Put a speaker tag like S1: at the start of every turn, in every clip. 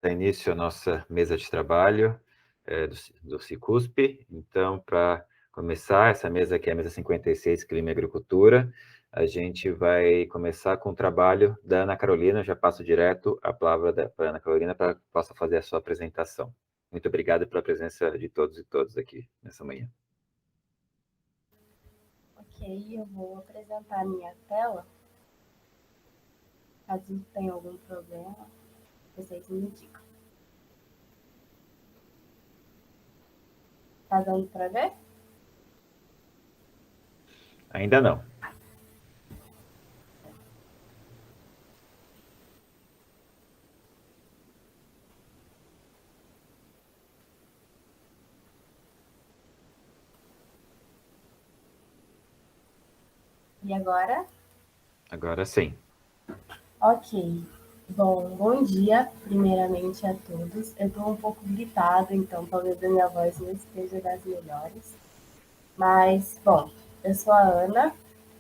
S1: dar início à nossa mesa de trabalho do Cicusp. Então, para começar, essa mesa aqui é a mesa 56, Clima e Agricultura. A gente vai começar com o trabalho da Ana Carolina. Já passo direto a palavra para a Ana Carolina para que possa fazer a sua apresentação. Muito obrigado pela presença de todos e todas aqui nessa manhã.
S2: Ok, eu vou apresentar a minha tela. Caso tenha algum problema, vocês me digam. Tá dando para ver?
S1: Ainda não.
S2: E agora?
S1: Agora sim.
S2: Ok. Bom dia, primeiramente a todos. Eu estou um pouco gritada, então talvez a minha voz não esteja das melhores. Mas, bom, eu sou a Ana,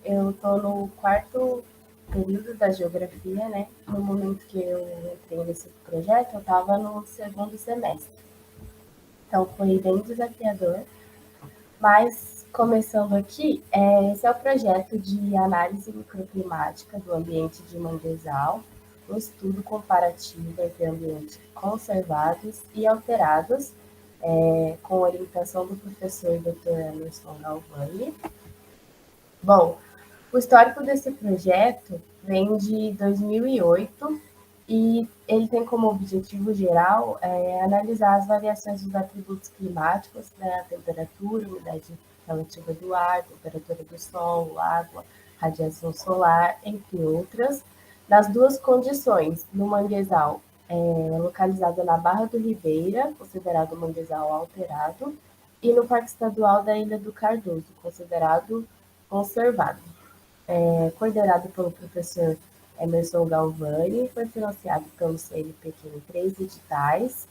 S2: eu estou no quarto período da geografia, né? No momento que eu entrei nesse projeto, eu estava no segundo semestre. Então foi bem desafiador. Mas, começando aqui, esse é o projeto de análise microclimática do ambiente de manguezal, um estudo comparativo entre ambientes conservados e alterados, com orientação do professor Dr. Emerson Galvani. Bom, o histórico desse projeto vem de 2008 e ele tem como objetivo geral analisar as variações dos atributos climáticos, né, a temperatura, umidade relativa do ar, temperatura do solo, água, radiação solar, entre outras, nas duas condições, no manguezal localizado na Barra do Ribeira, considerado manguezal alterado, e no Parque Estadual da Ilha do Cardoso, considerado conservado. Coordenado pelo professor Emerson Galvani, foi financiado pelo CNPq em 3 editais,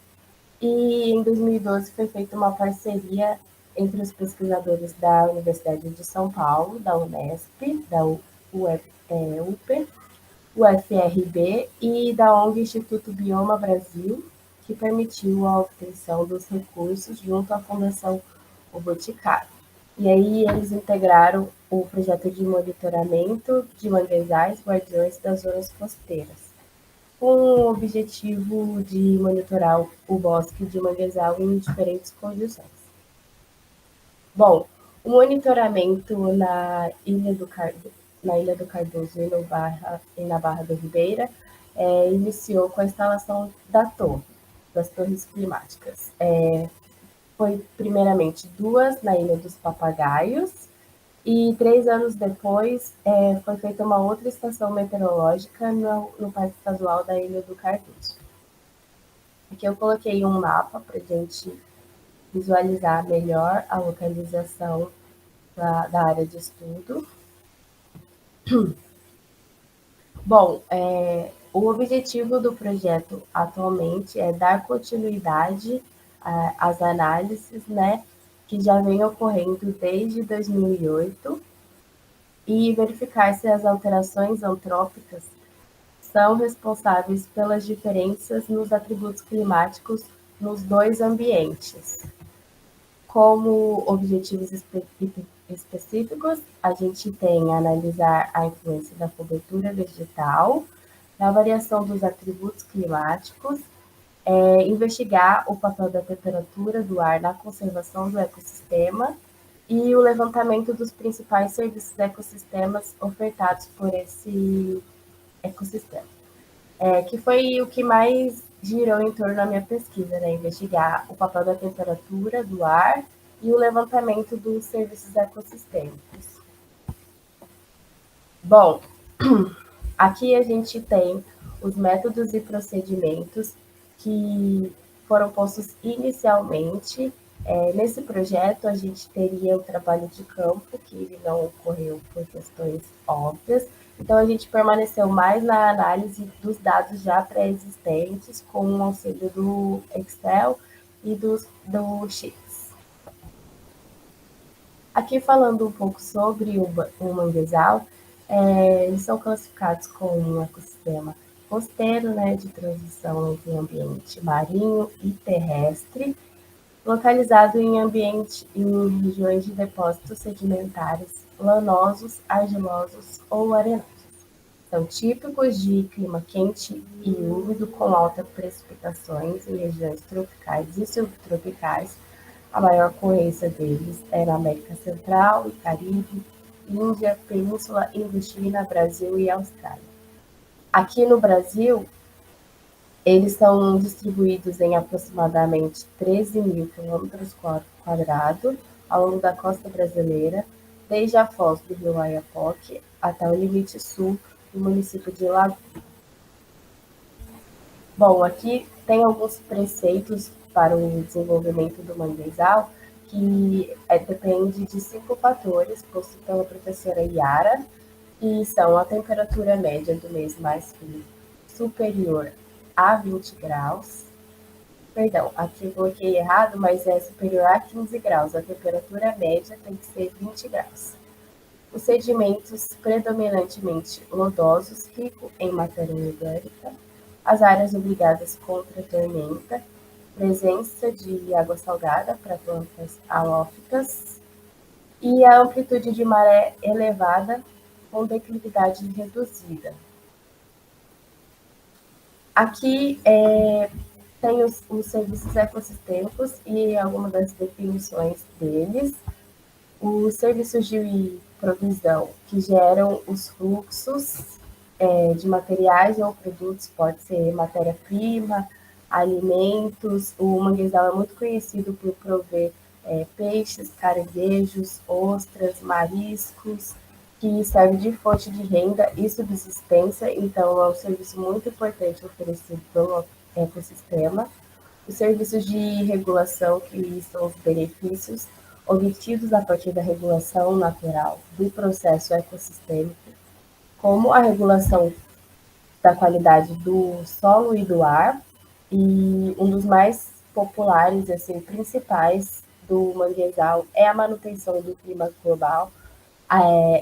S2: e em 2012 foi feita uma parceria entre os pesquisadores da Universidade de São Paulo, da Unesp, da UPE, UFRB e da ONG Instituto Bioma Brasil, que permitiu a obtenção dos recursos junto à Fundação O Boticário. E aí eles integraram o projeto de monitoramento de manguezais guardiões das zonas costeiras, com o objetivo de monitorar o bosque de manguezal em diferentes condições. Bom, o monitoramento na Ilha do Cardoso e na Barra do Ribeira iniciou com a instalação das torres climáticas. Foi primeiramente 2 na Ilha dos Papagaios e 3 anos depois foi feita uma outra estação meteorológica no Parque Estadual da Ilha do Cardoso. Aqui eu coloquei um mapa para a gente visualizar melhor a localização da área de estudo. Bom, o objetivo do projeto atualmente é dar continuidade às análises, né, que já vem ocorrendo desde 2008 e verificar se as alterações antrópicas são responsáveis pelas diferenças nos atributos climáticos nos dois ambientes. Como objetivos específicos, a gente tem analisar a influência da cobertura vegetal, na variação dos atributos climáticos, investigar o papel da temperatura do ar na conservação do ecossistema e o levantamento dos principais serviços ecossistemas ofertados por esse ecossistema, que foi o que mais girou em torno da minha pesquisa, né? Investigar o papel da temperatura do ar e o levantamento dos serviços ecossistêmicos. Bom, aqui a gente tem os métodos e procedimentos que foram postos inicialmente. Nesse projeto, a gente teria o trabalho de campo, que ele não ocorreu por questões óbvias. Então, a gente permaneceu mais na análise dos dados já pré-existentes, com o auxílio do Excel e do Sheets. Aqui, falando um pouco sobre o manguezal, eles são classificados como um ecossistema costeiro, né, de transição entre ambiente marinho e terrestre, localizado em regiões de depósitos sedimentares, lanosos, argilosos ou arenosos. São típicos de clima quente e úmido, com altas precipitações em regiões tropicais e subtropicais. A maior ocorrência deles é na América Central e Caribe, Índia, Península Indochina, Brasil e Austrália. Aqui no Brasil, eles são distribuídos em aproximadamente 13 mil quilômetros quadrados ao longo da costa brasileira, desde a foz do rio Oiapoque até o limite sul do município de Lagoa. Bom, aqui tem alguns preceitos para o desenvolvimento do manguezal, que depende de 5 fatores, postos pela professora Yara, e são a temperatura média do mês mais frio superior a 20 graus. Perdão, aqui eu coloquei errado, mas é superior a 15 graus. A temperatura média tem que ser 20 graus. Os sedimentos predominantemente lodosos, ricos em matéria orgânica, as áreas obrigadas contra a tormenta, presença de água salgada para plantas halófitas e a amplitude de maré elevada com declividade reduzida. Aqui tem os serviços ecossistêmicos e algumas das definições deles. Os serviços de provisão que geram os fluxos de materiais ou produtos, pode ser matéria-prima, alimentos. O manguezal é muito conhecido por prover peixes, caranguejos, ostras, mariscos, que serve de fonte de renda e subsistência, então é um serviço muito importante oferecido pelo ecossistema. Os serviços de regulação, que são os benefícios obtidos a partir da regulação natural do processo ecossistêmico, como a regulação da qualidade do solo e do ar, e um dos mais populares, assim, principais do manguezal é a manutenção do clima global.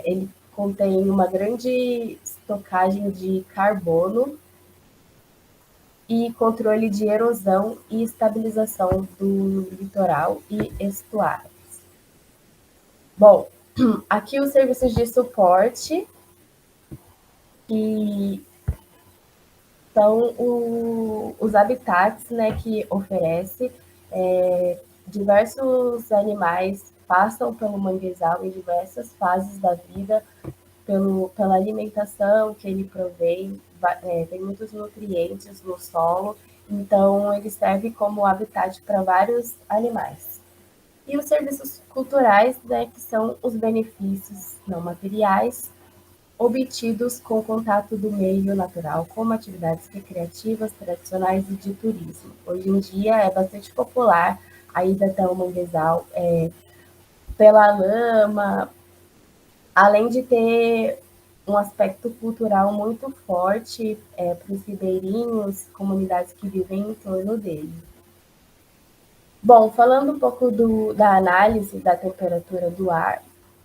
S2: Ele contém uma grande estocagem de carbono e controle de erosão e estabilização do litoral e estuários. Bom, aqui os serviços de suporte, que são os habitats, né, que oferece. Diversos animais passam pelo manguezal em diversas fases da vida, pela alimentação que ele provém, tem muitos nutrientes no solo, então ele serve como habitat para vários animais. E os serviços culturais, né, que são os benefícios não materiais obtidos com o contato do meio natural, como atividades recreativas, tradicionais e de turismo. Hoje em dia é bastante popular a ida até o manguezal pela lama, além de ter um aspecto cultural muito forte para os ribeirinhos, comunidades que vivem em torno dele. Bom, falando um pouco da análise da temperatura do ar,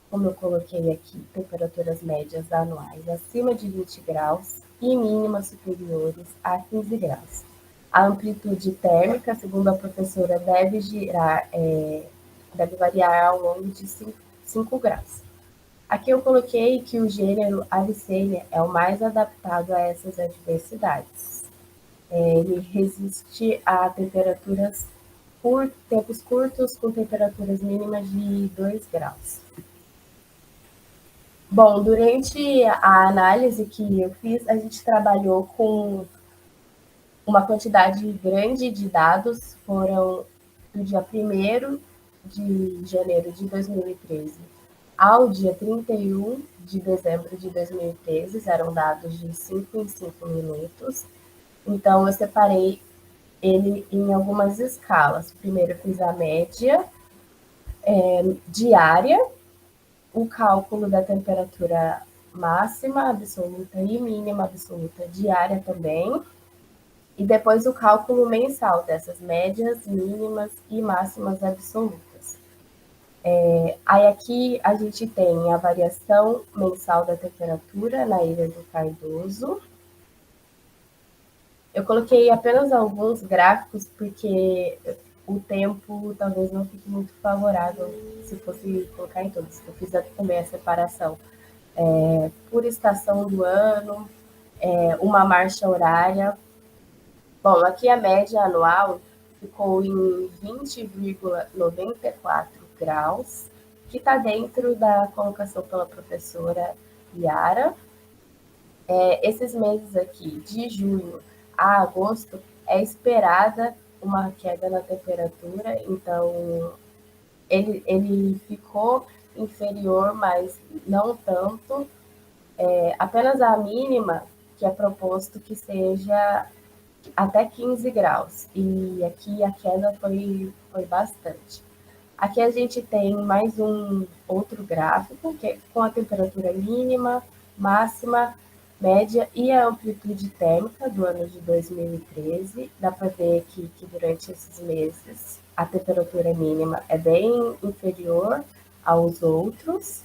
S2: como eu coloquei aqui, temperaturas médias anuais acima de 20 graus e mínimas superiores a 15 graus. A amplitude térmica, segundo a professora, deve variar ao longo de 5 graus. Aqui eu coloquei que o gênero Avicennia é o mais adaptado a essas adversidades. Ele resiste a temperaturas por tempos curtos, com temperaturas mínimas de 2 graus. Bom, durante a análise que eu fiz, a gente trabalhou com uma quantidade grande de dados, foram do dia 1º de janeiro de 2013 ao dia 31 de dezembro de 2013, eram dados de 5 em 5 minutos. Então, eu separei ele em algumas escalas. Primeiro, eu fiz a média diária, o cálculo da temperatura máxima absoluta e mínima absoluta diária também, e depois o cálculo mensal dessas médias, mínimas e máximas absolutas. Aí aqui a gente tem a variação mensal da temperatura na Ilha do Cardoso, Eu coloquei apenas alguns gráficos porque o tempo talvez não fique muito favorável se fosse colocar em todos. Eu fiz também a separação por estação do ano, uma marcha horária. Bom, aqui a média anual ficou em 20,94 graus, que está dentro da colocação pela professora Yara. Esses meses aqui, de junho a agosto, é esperada uma queda na temperatura, então ele ficou inferior, mas não tanto. Apenas a mínima, que é proposto que seja até 15 graus, e aqui a queda foi bastante. Aqui a gente tem mais um outro gráfico, que é com a temperatura mínima, máxima, média e a amplitude térmica do ano de 2013. Dá para ver que durante esses meses a temperatura mínima é bem inferior aos outros.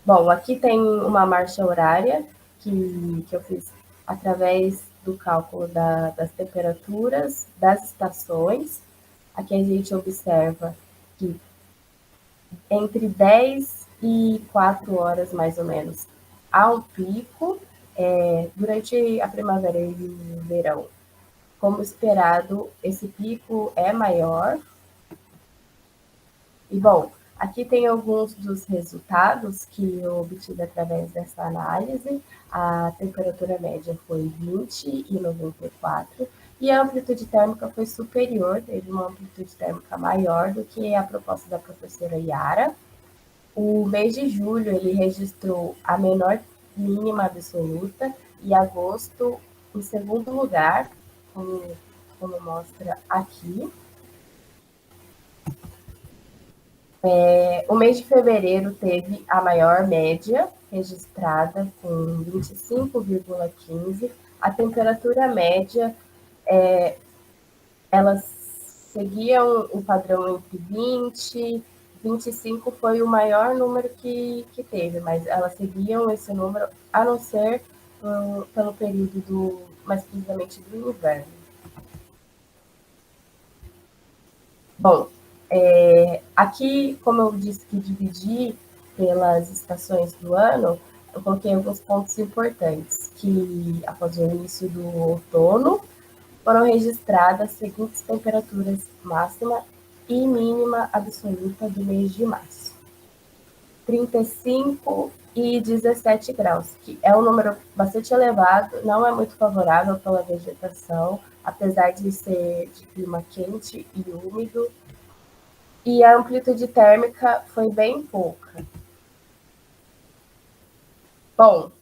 S2: Bom, aqui tem uma marcha horária que eu fiz através do cálculo das temperaturas das estações. Aqui a gente observa que entre 10 e 4 horas, mais ou menos, há um pico durante a primavera e o verão. Como esperado, esse pico é maior. E, bom, aqui tem alguns dos resultados que eu obtive através dessa análise. A temperatura média foi 20,94 e a amplitude térmica foi superior, teve uma amplitude térmica maior do que a proposta da professora Yara. O mês de julho ele registrou a menor mínima absoluta e agosto em segundo lugar, como mostra aqui. O mês de fevereiro teve a maior média registrada, com 25,15. A temperatura média, elas seguiam o padrão entre 20 e 25 foi o maior número que teve, mas elas seguiam esse número, a não ser pelo período mais precisamente do inverno. Bom, aqui, como eu disse que dividi pelas estações do ano, eu coloquei alguns pontos importantes, que após o início do outono, foram registradas as seguintes temperaturas máxima e mínima absoluta do mês de março. 35 e 17 graus, que é um número bastante elevado, não é muito favorável pela vegetação, apesar de ser de clima quente e úmido, e a amplitude térmica foi bem pouca. Bom,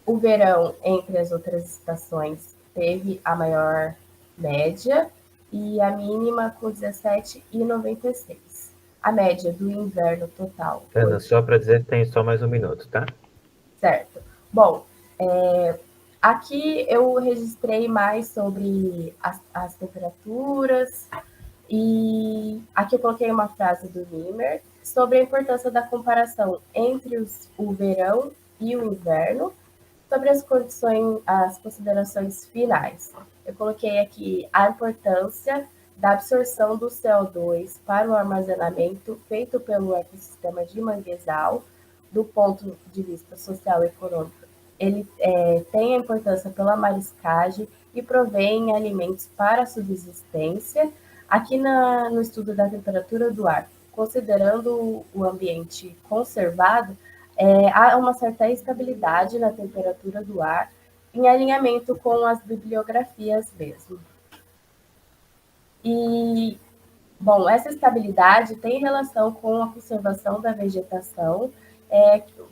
S2: o verão, entre as outras estações, teve a maior média e a mínima com 17,96. A média do inverno total
S1: Ana, só para dizer que tem só mais um minuto, tá?
S2: Certo. Bom, aqui eu registrei mais sobre as temperaturas, e aqui eu coloquei uma frase do Wimmer sobre a importância da comparação entre o verão e o inverno, sobre as condições, as considerações finais. Eu coloquei aqui a importância da absorção do CO2 para o armazenamento feito pelo ecossistema de manguezal, do ponto de vista social e econômico. Ele tem a importância pela mariscagem e provém alimentos para a subsistência. Aqui no estudo da temperatura do ar, considerando o ambiente conservado, há uma certa estabilidade na temperatura do ar, em alinhamento com as bibliografias mesmo. E, bom, essa estabilidade tem relação com a conservação da vegetação,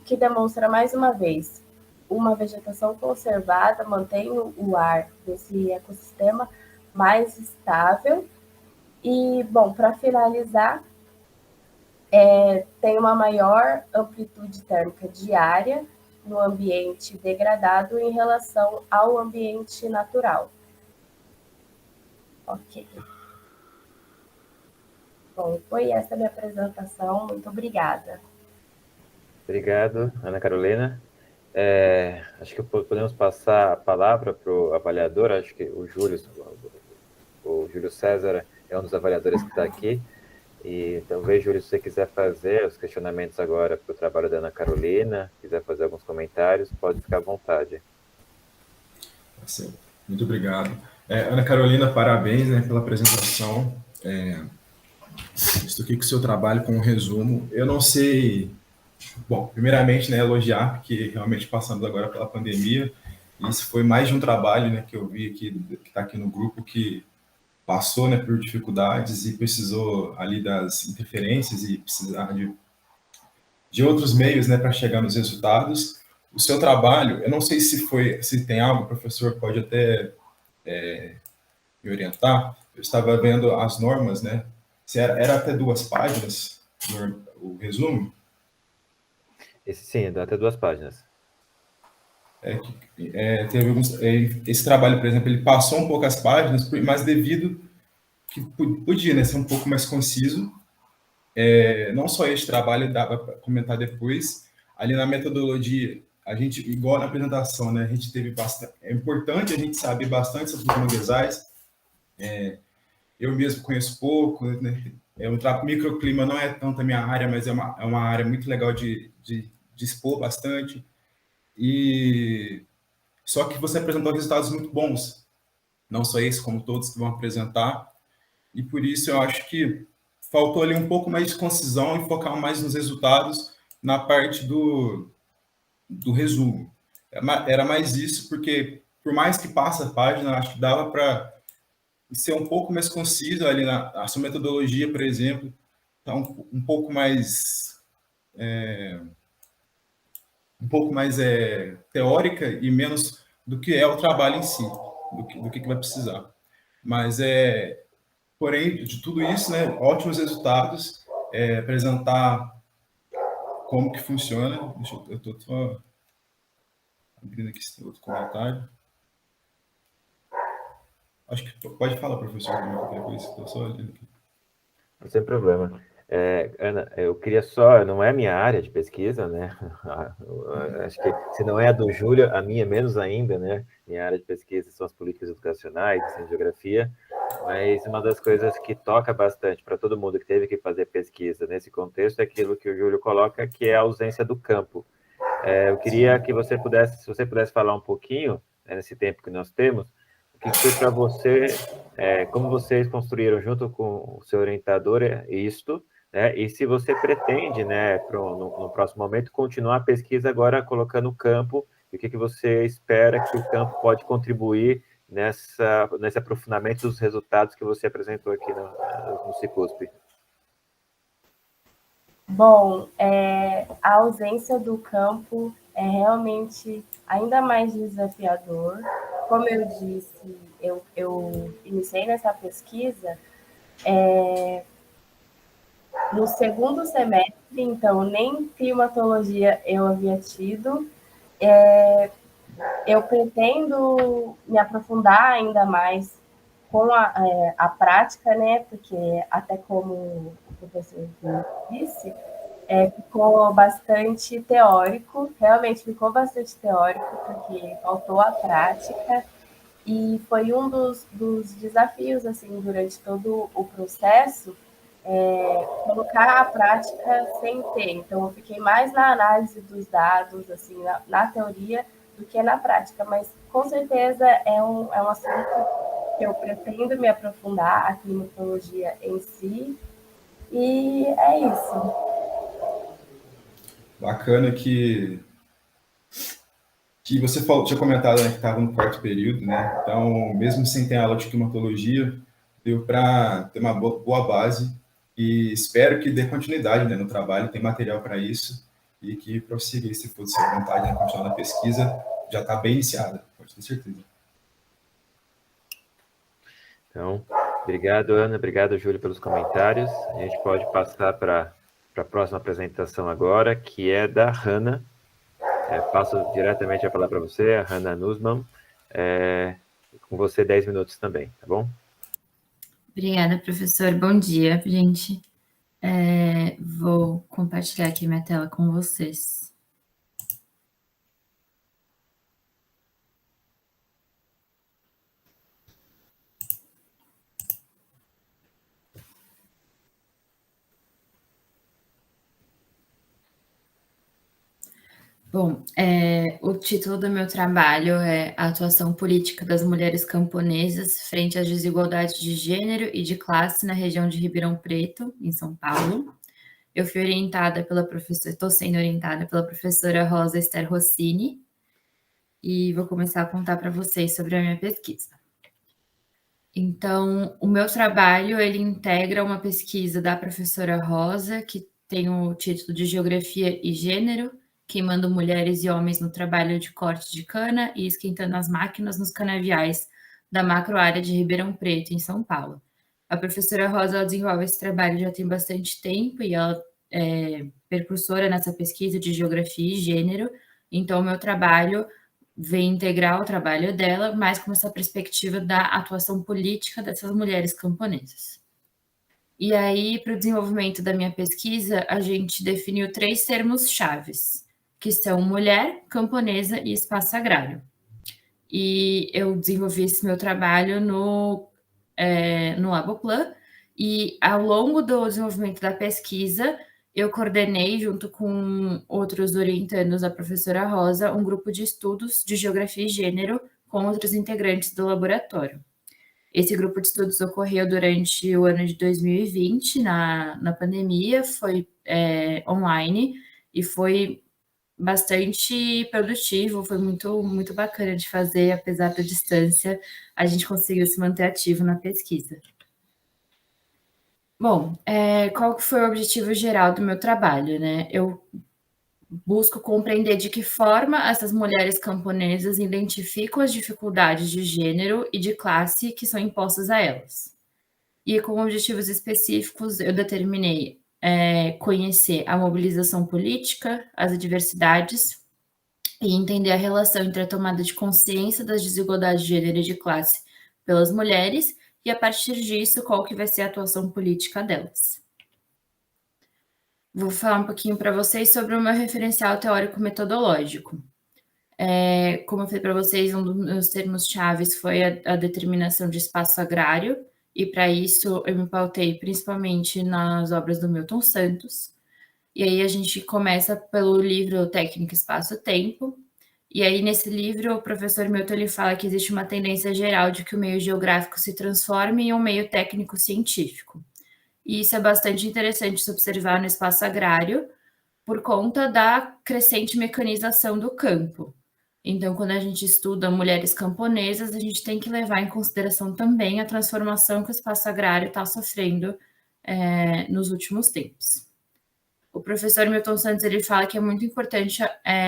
S2: que demonstra, mais uma vez, uma vegetação conservada mantém o ar desse ecossistema mais estável. E, bom, para finalizar, tem uma maior amplitude térmica diária no ambiente degradado em relação ao ambiente natural. Ok. Bom, foi essa a minha apresentação. Muito obrigada.
S1: Obrigado, Ana Carolina. Acho que podemos passar a palavra para o avaliador. Acho que o Júlio César é um dos avaliadores que está aqui. E talvez, Júlio, se você quiser fazer os questionamentos agora para o trabalho da Ana Carolina, quiser fazer alguns comentários, pode ficar à vontade.
S3: Sim, muito obrigado. Ana Carolina, parabéns, né, pela apresentação. Estou aqui com o seu trabalho com um resumo. Eu não sei. Bom, primeiramente, né, elogiar, porque realmente passamos agora pela pandemia. Isso foi mais de um trabalho, né, que eu vi aqui, que está aqui no grupo, que passou, né, por dificuldades e precisou ali das interferências e precisar de outros meios, né, para chegar nos resultados. O seu trabalho, eu não sei se tem algo, o professor pode até me orientar. Eu estava vendo as normas, né? Se era até 2 páginas o resumo.
S1: Esse sim, dá até 2 páginas.
S3: Teve esse trabalho, por exemplo, ele passou um pouco as páginas, mas devido que podia, né, ser um pouco mais conciso. Não só este trabalho, dá para comentar depois. Ali na metodologia, a gente, igual na apresentação, né, a gente teve bastante. É importante a gente saber bastante sobre os manguezais. Eu mesmo conheço pouco, né? Microclima não é tanto a minha área, mas é uma área muito legal de expor bastante. E só que você apresentou resultados muito bons, não só esse, como todos que vão apresentar. E por isso eu acho que faltou ali um pouco mais de concisão e focar mais nos resultados na parte do resumo. Era mais isso, porque por mais que passe a página, acho que dava para ser um pouco mais conciso ali a sua metodologia, por exemplo, tá um pouco mais teórica e menos do que é o trabalho em si, do que vai precisar. Mas porém, de tudo isso, né, ótimos resultados, apresentar como que funciona. Eu estou só abrindo aqui esse outro comentário. Acho que pode falar, professor, depois, estou só olhando aqui.
S1: Não tem problema. Ana, eu queria só, não é minha área de pesquisa, né? Acho que se não é a do Júlio, a minha menos ainda, né? Minha área de pesquisa são as políticas educacionais, ensino de geografia, mas uma das coisas que toca bastante para todo mundo que teve que fazer pesquisa nesse contexto é aquilo que o Júlio coloca, que é a ausência do campo. Eu queria que você pudesse, se você pudesse falar um pouquinho, nesse tempo que nós temos, o que foi para você, como vocês construíram junto com o seu orientador isto, né, e se você pretende, né, no próximo momento, continuar a pesquisa agora colocando o campo, e o que você espera que o campo pode contribuir nesse aprofundamento dos resultados que você apresentou aqui no Cicusp.
S2: Bom, a ausência do campo é realmente ainda mais desafiador. Como eu disse, eu iniciei nessa pesquisa no segundo semestre, então nem climatologia eu havia tido. Eu pretendo me aprofundar ainda mais com a prática, né? Porque até como o professor disse, ficou bastante teórico, realmente ficou bastante teórico, porque faltou a prática, e foi um dos desafios, assim, durante todo o processo, colocar a prática sem ter. Então, eu fiquei mais na análise dos dados, assim, na teoria, do que na prática, mas com certeza é um assunto que eu pretendo me aprofundar, a climatologia em si, e é isso.
S3: Bacana que você tinha comentado, né, que estava no 4º período, né? Então, mesmo sem ter aula de climatologia, deu para ter uma boa base e espero que dê continuidade, né, no trabalho, tem material para isso e que prossiga, se for sua vontade, né, continuar na pesquisa, já está bem iniciada, pode ter certeza.
S1: Então, obrigado, Ana, obrigado, Júlio, pelos comentários. A gente pode passar para a próxima apresentação agora, que é da Hanna. Passo diretamente a palavra para você, a Hanna Nussmann. Com você 10 minutos também, tá bom?
S4: Obrigada, professor. Bom dia, gente. Vou compartilhar aqui minha tela com vocês. Bom, o título do meu trabalho é A atuação política das mulheres camponesas frente às desigualdades de gênero e de classe na região de Ribeirão Preto, em São Paulo. Eu fui orientada pela professora, estou sendo orientada pela professora Rosa Esther Rossini, e vou começar a contar para vocês sobre a minha pesquisa. Então, o meu trabalho, ele integra uma pesquisa da professora Rosa, que tem o título de Geografia e Gênero, queimando mulheres e homens no trabalho de corte de cana e esquentando as máquinas nos canaviais da macroárea de Ribeirão Preto, em São Paulo. A professora Rosa desenvolve esse trabalho já tem bastante tempo e ela é percursora nessa pesquisa de Geografia e Gênero, então o meu trabalho vem integrar o trabalho dela, mas com essa perspectiva da atuação política dessas mulheres camponesas. E aí, para o desenvolvimento da minha pesquisa, a gente definiu 3 termos chaves, que são mulher, camponesa e espaço agrário. E eu desenvolvi esse meu trabalho no Laboplan, e ao longo do desenvolvimento da pesquisa, eu coordenei, junto com outros orientandos da professora Rosa, um grupo de estudos de geografia e gênero com outros integrantes do laboratório. Esse grupo de estudos ocorreu durante o ano de 2020, na pandemia, foi online e foi bastante produtivo, foi muito, muito bacana de fazer, apesar da distância, a gente conseguiu se manter ativo na pesquisa. Bom, qual que foi o objetivo geral do meu trabalho, né? Eu busco compreender de que forma essas mulheres camponesas identificam as dificuldades de gênero e de classe que são impostas a elas. E com objetivos específicos, eu determinei conhecer a mobilização política, as adversidades e entender a relação entre a tomada de consciência das desigualdades de gênero e de classe pelas mulheres e, a partir disso, qual que vai ser a atuação política delas. Vou falar um pouquinho para vocês sobre o meu referencial teórico-metodológico. Como eu falei para vocês, um dos meus termos chaves foi a determinação de espaço agrário, e para isso eu me pautei principalmente nas obras do Milton Santos. E aí a gente começa pelo livro Técnica Espaço-Tempo, e aí nesse livro o professor Milton ele fala que existe uma tendência geral de que o meio geográfico se transforme em um meio técnico-científico. E isso é bastante interessante se observar no espaço agrário, por conta da crescente mecanização do campo. Então, quando a gente estuda mulheres camponesas, a gente tem que levar em consideração também a transformação que o espaço agrário está sofrendo nos últimos tempos. O professor Milton Santos ele fala que é muito importante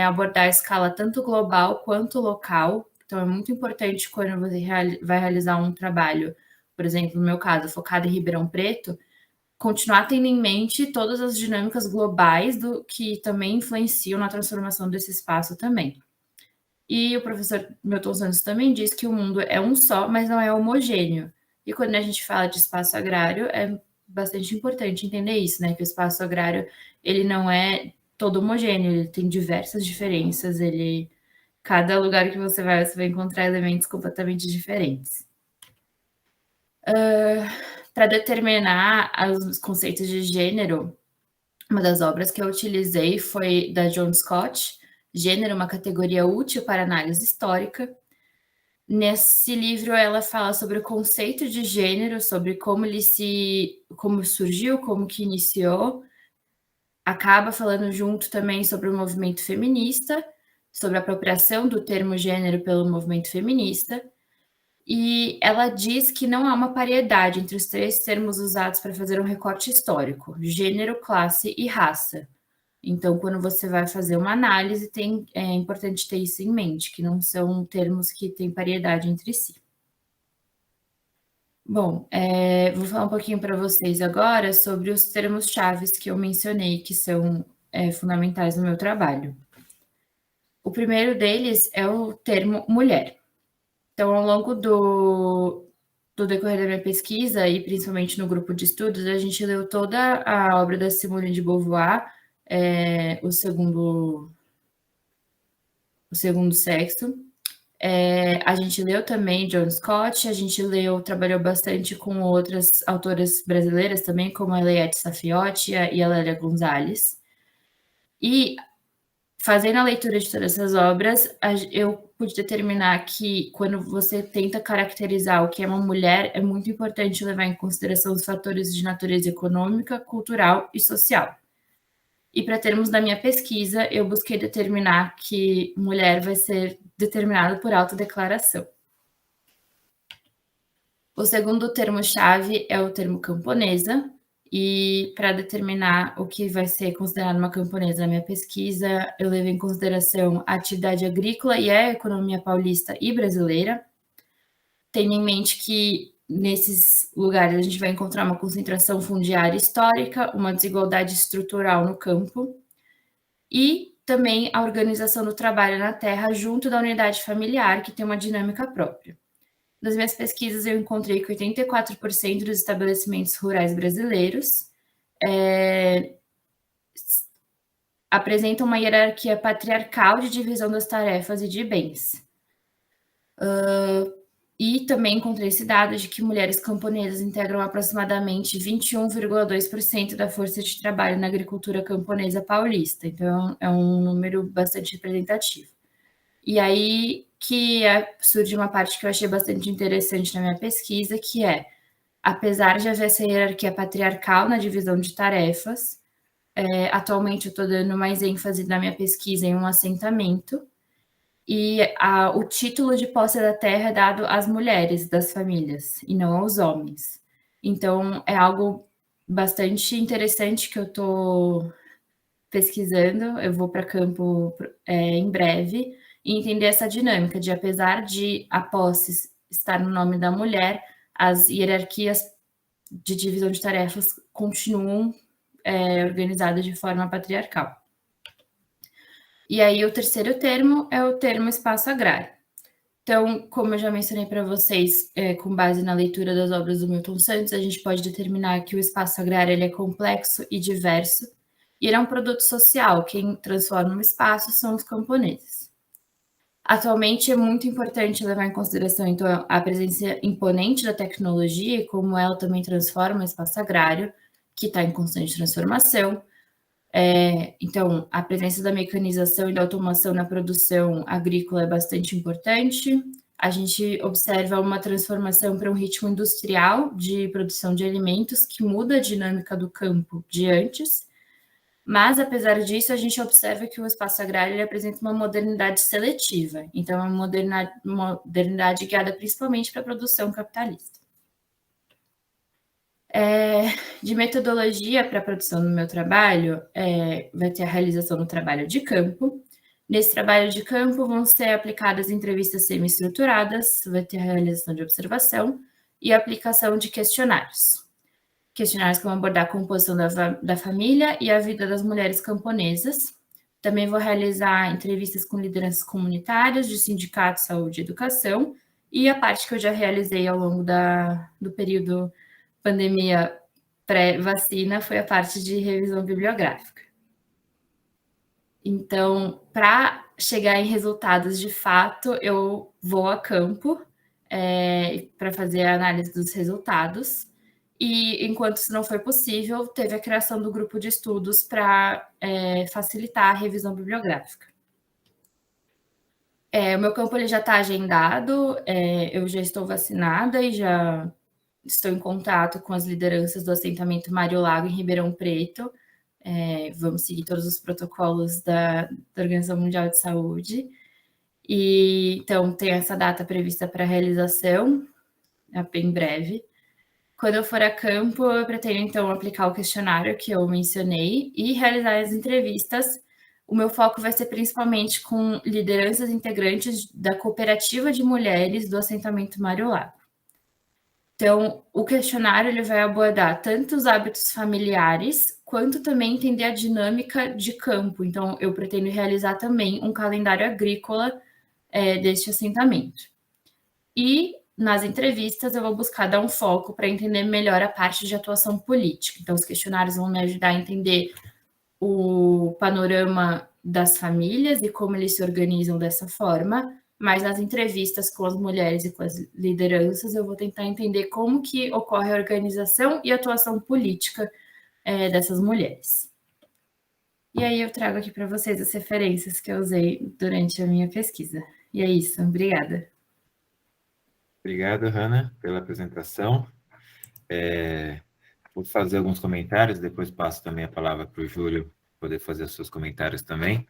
S4: abordar a escala tanto global quanto local. Então, é muito importante quando você vai realizar um trabalho, por exemplo, no meu caso, focado em Ribeirão Preto, continuar tendo em mente todas as dinâmicas globais que também influenciam na transformação desse espaço também. E o professor Milton Santos também diz que o mundo é um só, mas não é homogêneo. E quando a gente fala de espaço agrário, é bastante importante entender isso, né? Que o espaço agrário, ele não é todo homogêneo, ele tem diversas diferenças, cada lugar que você vai encontrar elementos completamente diferentes. Para determinar os conceitos de gênero, uma das obras que eu utilizei foi da Joan Scott, Gênero, uma categoria útil para análise histórica. Nesse livro, ela fala sobre o conceito de gênero, sobre como surgiu, como que iniciou. Acaba falando junto também sobre o movimento feminista, sobre a apropriação do termo gênero pelo movimento feminista. E ela diz que não há uma paridade entre os 3 termos usados para fazer um recorte histórico: gênero, classe e raça. Então, quando você vai fazer uma análise, é importante ter isso em mente, que não são termos que têm paridade entre si. Bom, vou falar um pouquinho para vocês agora sobre os termos chaves que eu mencionei, que são fundamentais no meu trabalho. O primeiro deles é o termo mulher. Então, ao longo do decorrer da minha pesquisa, e principalmente no grupo de estudos, a gente leu toda a obra da Simone de Beauvoir, o segundo sexo. A gente leu também Joan Scott, a gente trabalhou bastante com outras autoras brasileiras também, como a Eliette Saffioti e a Lélia Gonzalez. E Fazendo a leitura de todas essas obras, eu pude determinar que quando você tenta caracterizar o que é uma mulher, é muito importante levar em consideração os fatores de natureza econômica, cultural e social. E para termos da minha pesquisa, eu busquei determinar que mulher vai ser determinado por autodeclaração. O segundo termo-chave é o termo camponesa, e para determinar o que vai ser considerado uma camponesa na minha pesquisa, eu levei em consideração a atividade agrícola e a economia paulista e brasileira. Tenho em mente que nesses lugares a gente vai encontrar uma concentração fundiária histórica, uma desigualdade estrutural no campo e também a organização do trabalho na terra junto da unidade familiar, que tem uma dinâmica própria. Nas minhas pesquisas, eu encontrei que 84% dos estabelecimentos rurais brasileiros apresentam uma hierarquia patriarcal de divisão das tarefas e de bens. E também encontrei esse dado de que mulheres camponesas integram aproximadamente 21,2% da força de trabalho na agricultura camponesa paulista. Então, é um número bastante representativo. E aí que surge uma parte que eu achei bastante interessante na minha pesquisa, que é, apesar de haver essa hierarquia patriarcal na divisão de tarefas, atualmente eu estou dando mais ênfase na minha pesquisa em um assentamento, e o título de posse da terra é dado às mulheres das famílias, e não aos homens. Então, é algo bastante interessante que eu estou pesquisando, eu vou para campo em breve, e entender essa dinâmica de, apesar de a posse estar no nome da mulher, as hierarquias de divisão de tarefas continuam organizadas de forma patriarcal. E aí o terceiro termo é o termo espaço agrário. Então, como eu já mencionei para vocês, com base na leitura das obras do Milton Santos, a gente pode determinar que o espaço agrário ele é complexo e diverso, e ele é um produto social. Quem transforma o espaço são os camponeses. Atualmente, é muito importante levar em consideração, então, a presença imponente da tecnologia e como ela também transforma o espaço agrário, que está em constante transformação. Então, a presença da mecanização e da automação na produção agrícola é bastante importante. A gente observa uma transformação para um ritmo industrial de produção de alimentos que muda a dinâmica do campo de antes. Mas, apesar disso, a gente observa que o espaço agrário ele apresenta uma modernidade seletiva. Então, é uma modernidade guiada principalmente para a produção capitalista. De metodologia para a produção do meu trabalho, vai ter a realização do trabalho de campo. Nesse trabalho de campo vão ser aplicadas entrevistas semi-estruturadas, vai ter a realização de observação e a aplicação de questionários. Questionários que vão abordar a composição da família e a vida das mulheres camponesas. Também vou realizar entrevistas com lideranças comunitárias de sindicatos, saúde e educação, e a parte que eu já realizei ao longo do período pandemia pré-vacina foi a parte de revisão bibliográfica. Então, para chegar em resultados de fato, eu vou a campo para fazer a análise dos resultados. E, enquanto isso não foi possível, teve a criação do grupo de estudos para facilitar a revisão bibliográfica. O meu campo ele já está agendado, eu já estou vacinada e já estou em contato com as lideranças do assentamento Mário Lago, em Ribeirão Preto. Vamos seguir todos os protocolos da Organização Mundial de Saúde. E, então, tem essa data prevista para realização, em breve. Quando eu for a campo, eu pretendo, então, aplicar o questionário que eu mencionei e realizar as entrevistas. O meu foco vai ser principalmente com lideranças integrantes da cooperativa de mulheres do assentamento Mário Lago. Então, o questionário ele vai abordar tanto os hábitos familiares, quanto também entender a dinâmica de campo. Então, eu pretendo realizar também um calendário agrícola deste assentamento. E nas entrevistas, eu vou buscar dar um foco para entender melhor a parte de atuação política. Então, os questionários vão me ajudar a entender o panorama das famílias e como eles se organizam dessa forma, mas nas entrevistas com as mulheres e com as lideranças, eu vou tentar entender como que ocorre a organização e atuação política dessas mulheres. E aí eu trago aqui para vocês as referências que eu usei durante a minha pesquisa. E é isso, obrigada.
S1: Obrigado, Hanna, pela apresentação. Vou fazer alguns comentários, depois passo também a palavra para o Júlio poder fazer os seus comentários também.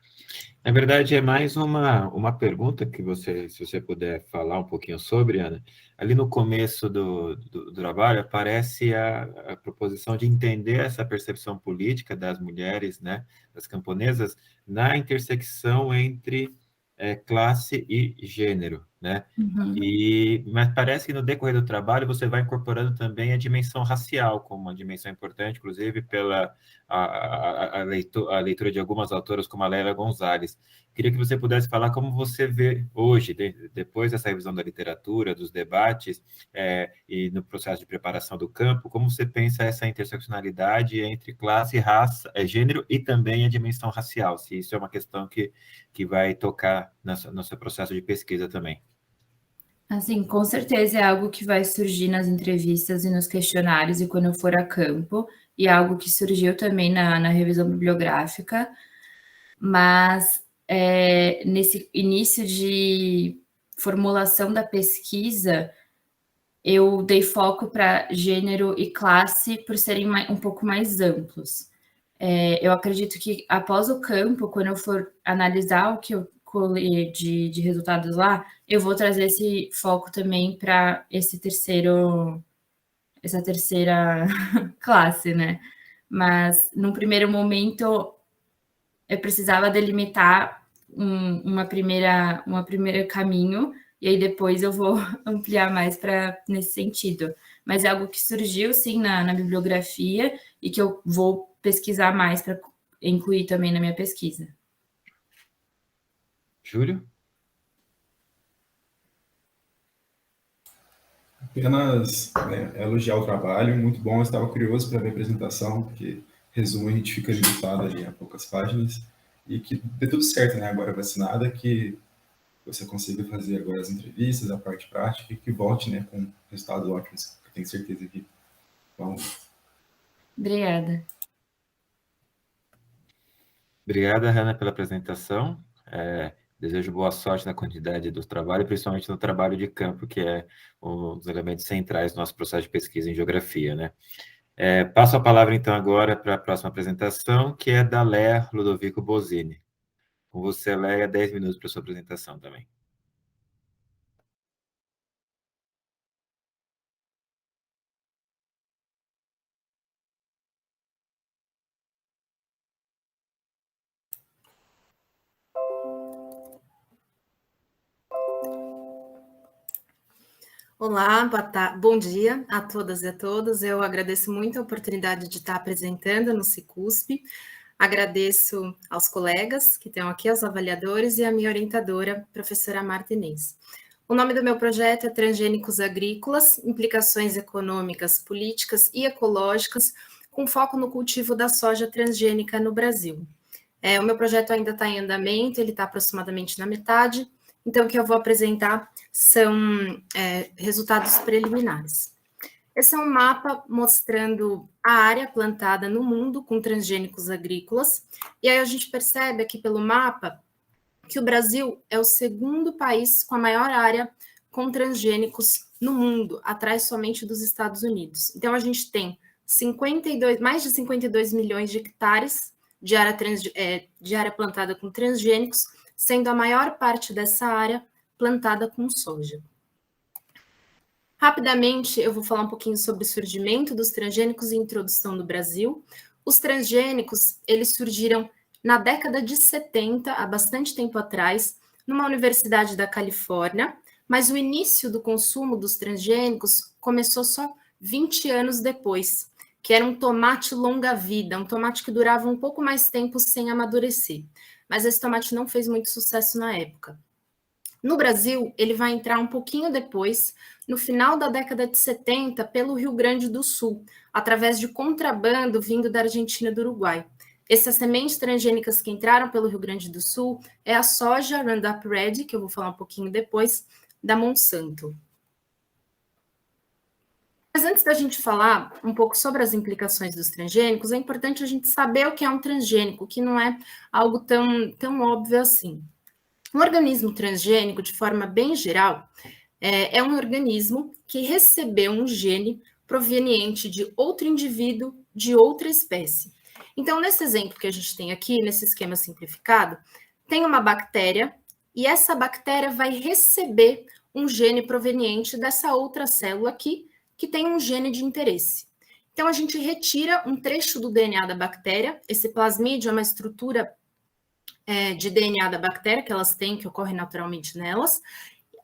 S1: Na verdade, é mais uma pergunta que você, se você puder falar um pouquinho sobre, Ana. Ali no começo do trabalho aparece a proposição de entender essa percepção política das mulheres, né, das camponesas, na intersecção entre classe e gênero, né? Mas parece que no decorrer do trabalho você vai incorporando também a dimensão racial como uma dimensão importante, inclusive pela a leitura de algumas autoras como a Lélia Gonzalez. Queria que você pudesse falar como você vê hoje, depois dessa revisão da literatura, dos debates e no processo de preparação do campo, como você pensa essa interseccionalidade entre classe, raça, gênero e também a dimensão racial, se isso é uma questão que vai tocar no seu processo de pesquisa também.
S4: Assim, com certeza é algo que vai surgir nas entrevistas e nos questionários e quando eu for a campo, e é algo que surgiu também na revisão bibliográfica, mas nesse início de formulação da pesquisa, eu dei foco para gênero e classe por serem um pouco mais amplos. Eu acredito que após o campo, quando eu for analisar o que eu colhi de resultados lá, eu vou trazer esse foco também para essa terceira classe, né? Mas, num primeiro momento, eu precisava delimitar uma primeira caminho, e aí depois eu vou ampliar mais nesse sentido. Mas é algo que surgiu, sim, na bibliografia, e que eu vou pesquisar mais para incluir também na minha pesquisa.
S1: Júlio?
S3: Apenas elogiar o trabalho, muito bom. Eu estava curioso para ver a apresentação, porque resumo a gente fica limitado ali a poucas páginas, e que dê tudo certo, né? Agora vacinada, que você consiga fazer agora as entrevistas, a parte prática, e que volte, né, com resultados ótimos, que eu tenho certeza que vão.
S4: Obrigada.
S1: Obrigada, Hanna, pela apresentação. Desejo boa sorte na quantidade do trabalho, principalmente no trabalho de campo, que é um dos elementos centrais do nosso processo de pesquisa em geografia, né? Passo a palavra, então, agora para a próxima apresentação, que é da Léa Ludovico Bosini. Com você, Léa, 10 minutos para a sua apresentação também.
S5: Olá, bom dia a todas e a todos. Eu agradeço muito a oportunidade de estar apresentando no Cicusp. Agradeço aos colegas que estão aqui, aos avaliadores e à minha orientadora, professora Marta Inês. O nome do meu projeto é Transgênicos Agrícolas, Implicações Econômicas, Políticas e Ecológicas, com foco no cultivo da soja transgênica no Brasil. O meu projeto ainda está em andamento, ele está aproximadamente na metade, então o que eu vou apresentar são resultados preliminares. Esse é um mapa mostrando a área plantada no mundo com transgênicos agrícolas, e aí a gente percebe aqui pelo mapa que o Brasil é o segundo país com a maior área com transgênicos no mundo, atrás somente dos Estados Unidos. Então a gente tem mais de 52 milhões de hectares de área plantada com transgênicos, sendo a maior parte dessa área plantada com soja. Rapidamente, eu vou falar um pouquinho sobre o surgimento dos transgênicos e introdução no Brasil. Os transgênicos, eles surgiram na década de 70, há bastante tempo atrás, numa universidade da Califórnia, mas o início do consumo dos transgênicos começou só 20 anos depois, que era um tomate longa-vida, um tomate que durava um pouco mais tempo sem amadurecer. Mas esse tomate não fez muito sucesso na época. No Brasil, ele vai entrar um pouquinho depois, no final da década de 70, pelo Rio Grande do Sul, através de contrabando vindo da Argentina e do Uruguai. Essas sementes transgênicas que entraram pelo Rio Grande do Sul é a soja Roundup Ready, que eu vou falar um pouquinho depois, da Monsanto. Mas antes da gente falar um pouco sobre as implicações dos transgênicos, é importante a gente saber o que é um transgênico, que não é algo tão óbvio assim. Um organismo transgênico, de forma bem geral, é um organismo que recebeu um gene proveniente de outro indivíduo, de outra espécie. Então, nesse exemplo que a gente tem aqui, nesse esquema simplificado, tem uma bactéria e essa bactéria vai receber um gene proveniente dessa outra célula aqui, que tem um gene de interesse. Então, a gente retira um trecho do DNA da bactéria, esse plasmídio é uma estrutura de DNA da bactéria que elas têm, que ocorre naturalmente nelas.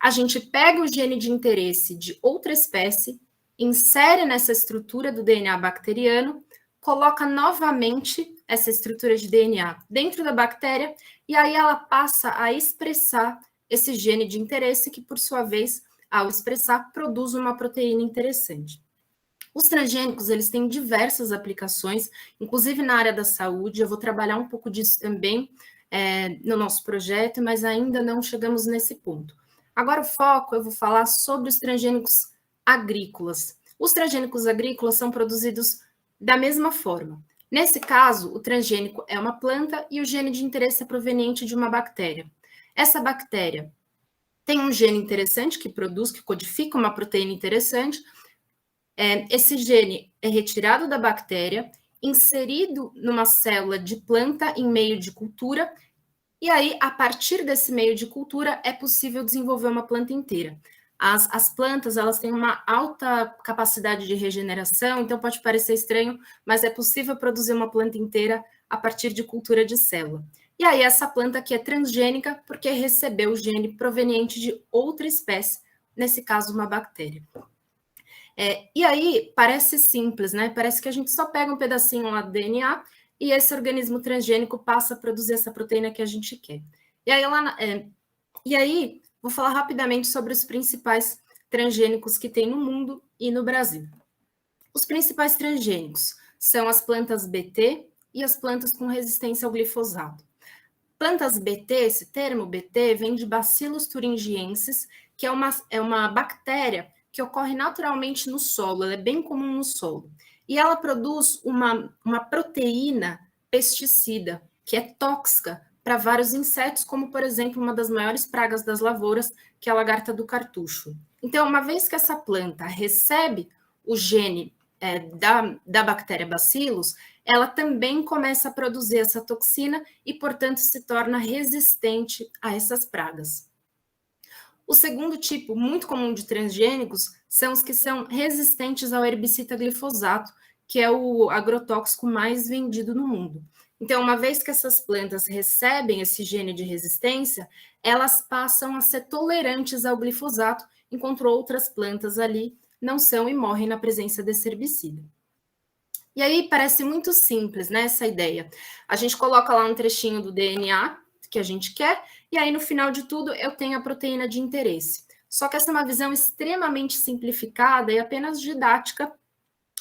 S5: A gente pega o gene de interesse de outra espécie, insere nessa estrutura do DNA bacteriano, coloca novamente essa estrutura de DNA dentro da bactéria e aí ela passa a expressar esse gene de interesse que, por sua vez, ao expressar, produz uma proteína interessante. Os transgênicos, eles têm diversas aplicações, inclusive na área da saúde. Eu vou trabalhar um pouco disso também no nosso projeto, mas ainda não chegamos nesse ponto. Agora o foco, eu vou falar sobre os transgênicos agrícolas. Os transgênicos agrícolas são produzidos da mesma forma. Nesse caso, o transgênico é uma planta e o gene de interesse é proveniente de uma bactéria. Essa bactéria tem um gene interessante que produz, que codifica uma proteína interessante. Esse gene é retirado da bactéria, inserido numa célula de planta em meio de cultura, e aí, a partir desse meio de cultura, é possível desenvolver uma planta inteira. As plantas, elas têm uma alta capacidade de regeneração, então pode parecer estranho, mas é possível produzir uma planta inteira a partir de cultura de célula. E aí, essa planta aqui é transgênica porque recebeu o gene proveniente de outra espécie, nesse caso, uma bactéria. E aí, parece simples, né? Parece que a gente só pega um pedacinho lá do DNA e esse organismo transgênico passa a produzir essa proteína que a gente quer. E aí, vou falar rapidamente sobre os principais transgênicos que tem no mundo e no Brasil. Os principais transgênicos são as plantas BT e as plantas com resistência ao glifosato. Plantas BT, esse termo BT, vem de Bacillus thuringiensis, que é uma bactéria que ocorre naturalmente no solo, ela é bem comum no solo. E ela produz uma proteína pesticida, que é tóxica para vários insetos, como, por exemplo, uma das maiores pragas das lavouras, que é a lagarta do cartucho. Então, uma vez que essa planta recebe o gene da bactéria Bacillus, ela também começa a produzir essa toxina e, portanto, se torna resistente a essas pragas. O segundo tipo muito comum de transgênicos são os que são resistentes ao herbicida glifosato, que é o agrotóxico mais vendido no mundo. Então, uma vez que essas plantas recebem esse gene de resistência, elas passam a ser tolerantes ao glifosato, enquanto outras plantas ali não são e morrem na presença desse herbicida. E aí parece muito simples, né, essa ideia. A gente coloca lá um trechinho do DNA que a gente quer, e aí no final de tudo eu tenho a proteína de interesse. Só que essa é uma visão extremamente simplificada e apenas didática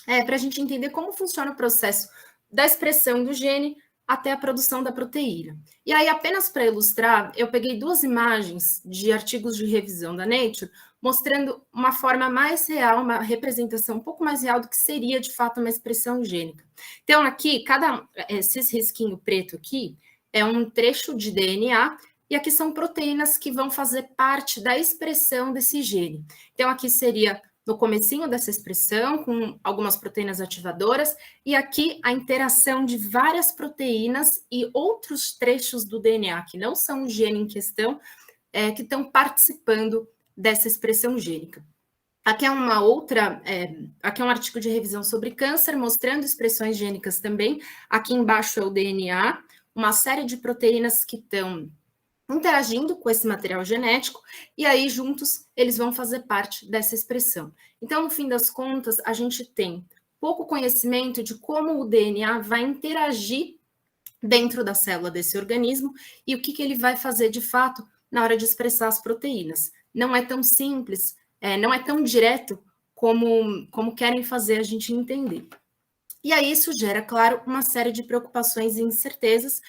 S5: para a gente entender como funciona o processo da expressão do gene até a produção da proteína. E aí, apenas para ilustrar, eu peguei 2 imagens de artigos de revisão da Nature, mostrando uma forma mais real, uma representação um pouco mais real do que seria, de fato, uma expressão gênica. Então, aqui, esse risquinho preto aqui é um trecho de DNA, e aqui são proteínas que vão fazer parte da expressão desse gene. Então, aqui seria no comecinho dessa expressão, com algumas proteínas ativadoras, e aqui a interação de várias proteínas e outros trechos do DNA, que não são o gene em questão, que estão participando dessa expressão gênica. Aqui é aqui é um artigo de revisão sobre câncer, mostrando expressões gênicas também. Aqui embaixo é o DNA, uma série de proteínas que estão interagindo com esse material genético, e aí juntos eles vão fazer parte dessa expressão. Então, no fim das contas, a gente tem pouco conhecimento de como o DNA vai interagir dentro da célula desse organismo e o que ele vai fazer de fato na hora de expressar as proteínas. Não é tão simples, não é tão direto como querem fazer a gente entender. E aí isso gera, claro, uma série de preocupações e incertezas,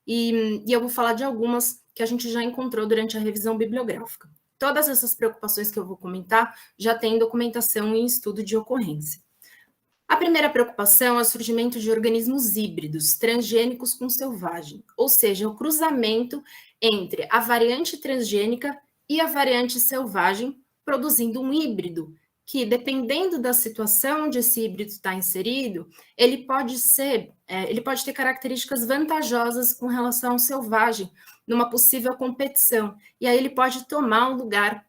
S5: e eu vou falar de algumas que a gente já encontrou durante a revisão bibliográfica. todas essas preocupações que eu vou comentar já têm documentação em estudo de ocorrência. A primeira preocupação é o surgimento de organismos híbridos, transgênicos com selvagem, ou seja, o cruzamento entre a variante transgênica e a variante selvagem, produzindo um híbrido, que, dependendo da situação onde esse híbrido está inserido, ele pode ter características vantajosas com relação ao selvagem, numa possível competição, e aí ele pode tomar o lugar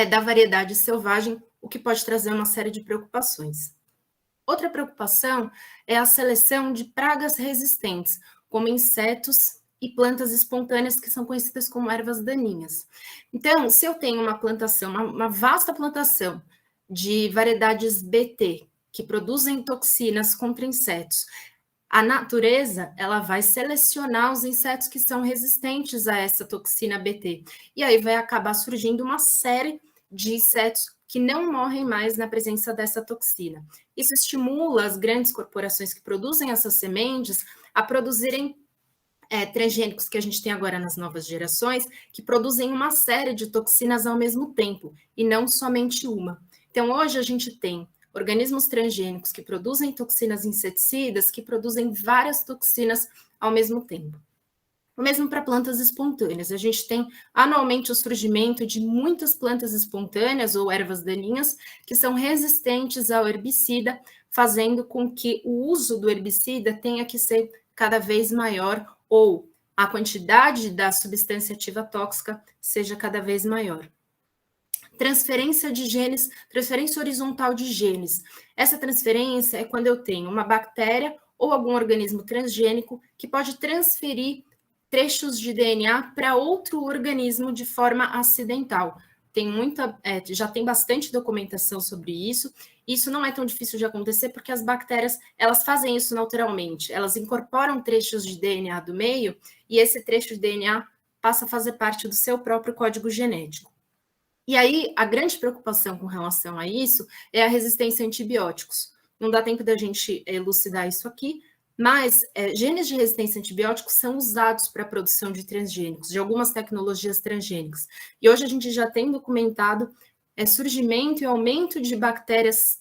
S5: da variedade selvagem, o que pode trazer uma série de preocupações. Outra preocupação é a seleção de pragas resistentes, como insetos e plantas espontâneas, que são conhecidas como ervas daninhas. Então, se eu tenho uma plantação, uma vasta plantação de variedades BT, que produzem toxinas contra insetos, a natureza ela vai selecionar os insetos que são resistentes a essa toxina BT. E aí vai acabar surgindo uma série de insetos que não morrem mais na presença dessa toxina. Isso estimula as grandes corporações que produzem essas sementes a produzirem transgênicos que a gente tem agora nas novas gerações, que produzem uma série de toxinas ao mesmo tempo, e não somente uma. Então, hoje a gente tem organismos transgênicos que produzem toxinas inseticidas, que produzem várias toxinas ao mesmo tempo. O mesmo para plantas espontâneas. A gente tem anualmente o surgimento de muitas plantas espontâneas ou ervas daninhas que são resistentes ao herbicida, fazendo com que o uso do herbicida tenha que ser cada vez maior, ou a quantidade da substância ativa tóxica seja cada vez maior. Transferência de genes, transferência horizontal de genes. Essa transferência é quando eu tenho uma bactéria ou algum organismo transgênico que pode transferir trechos de DNA para outro organismo de forma acidental. Já tem bastante documentação sobre isso. Isso não é tão difícil de acontecer porque as bactérias, elas fazem isso naturalmente. Elas incorporam trechos de DNA do meio e esse trecho de DNA passa a fazer parte do seu próprio código genético. E aí, a grande preocupação com relação a isso é a resistência a antibióticos. Não dá tempo da gente elucidar isso aqui, mas genes de resistência a antibióticos são usados para a produção de transgênicos, de algumas tecnologias transgênicas. E hoje a gente já tem documentado surgimento e aumento de bactérias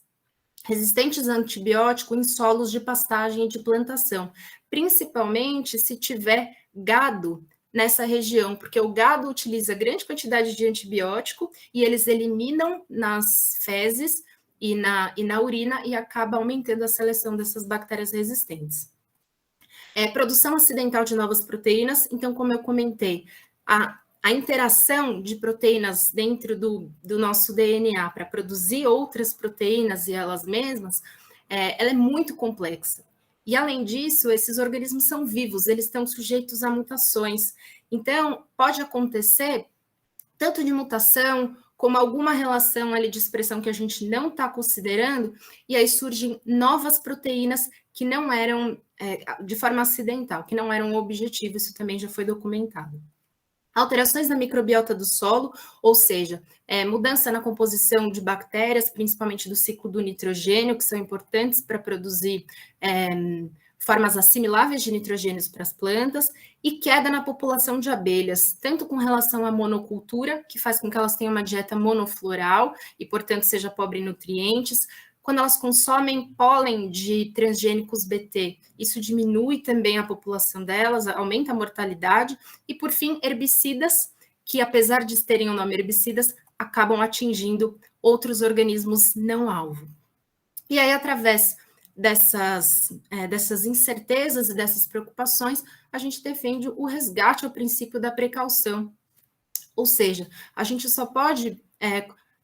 S5: resistentes a antibiótico em solos de pastagem e de plantação, principalmente se tiver gado nessa região, porque o gado utiliza grande quantidade de antibiótico e eles eliminam nas fezes e na urina e acaba aumentando a seleção dessas bactérias resistentes. Produção acidental de novas proteínas, então, como eu comentei, a interação de proteínas dentro do nosso DNA para produzir outras proteínas e elas mesmas, ela é muito complexa. E, além disso, esses organismos são vivos, eles estão sujeitos a mutações. Então, pode acontecer tanto de mutação, como alguma relação ali de expressão que a gente não está considerando, e aí surgem novas proteínas que não eram, de forma acidental, que não eram o objetivo, isso também já foi documentado. Alterações na microbiota do solo, ou seja, mudança na composição de bactérias, principalmente do ciclo do nitrogênio, que são importantes para produzir formas assimiláveis de nitrogênios para as plantas, e queda na população de abelhas, tanto com relação à monocultura, que faz com que elas tenham uma dieta monofloral e, portanto, seja pobre em nutrientes. Quando elas consomem pólen de transgênicos BT, isso diminui também a população delas, aumenta a mortalidade. E, por fim, herbicidas, que, apesar de terem o nome herbicidas, acabam atingindo outros organismos não alvo. E aí, através dessas incertezas e dessas preocupações, a gente defende o resgate ao princípio da precaução. Ou seja, a gente só pode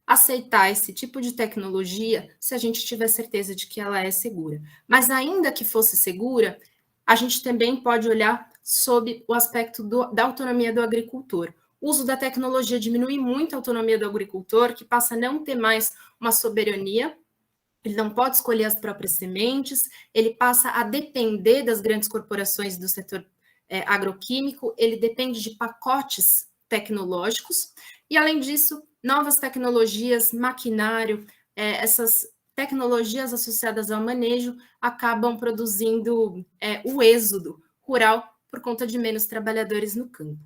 S5: aceitar esse tipo de tecnologia se a gente tiver certeza de que ela é segura. Mas ainda que fosse segura, a gente também pode olhar sob o aspecto da autonomia do agricultor. O uso da tecnologia diminui muito a autonomia do agricultor, que passa a não ter mais uma soberania. Ele não pode escolher as próprias sementes, ele passa a depender das grandes corporações do setor agroquímico, ele depende de pacotes tecnológicos, e, além disso, novas tecnologias, maquinário, essas tecnologias associadas ao manejo acabam produzindo o êxodo rural por conta de menos trabalhadores no campo.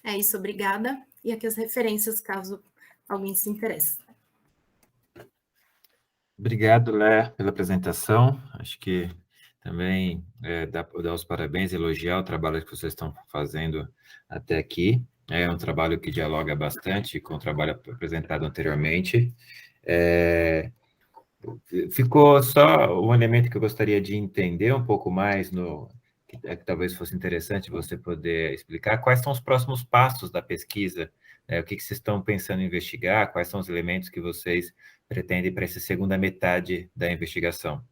S5: É isso, obrigada. e aqui as referências, caso alguém se interesse.
S1: Obrigado, Lé, pela apresentação. Acho que também dar os parabéns, elogiar o trabalho que vocês estão fazendo até aqui. É um trabalho que dialoga bastante com o trabalho apresentado anteriormente. Ficou só um elemento que eu gostaria de entender um pouco mais, que talvez fosse interessante você poder explicar, quais são os próximos passos da pesquisa, o que vocês estão pensando em investigar, quais são os elementos que vocês pretendem para essa segunda metade da investigação.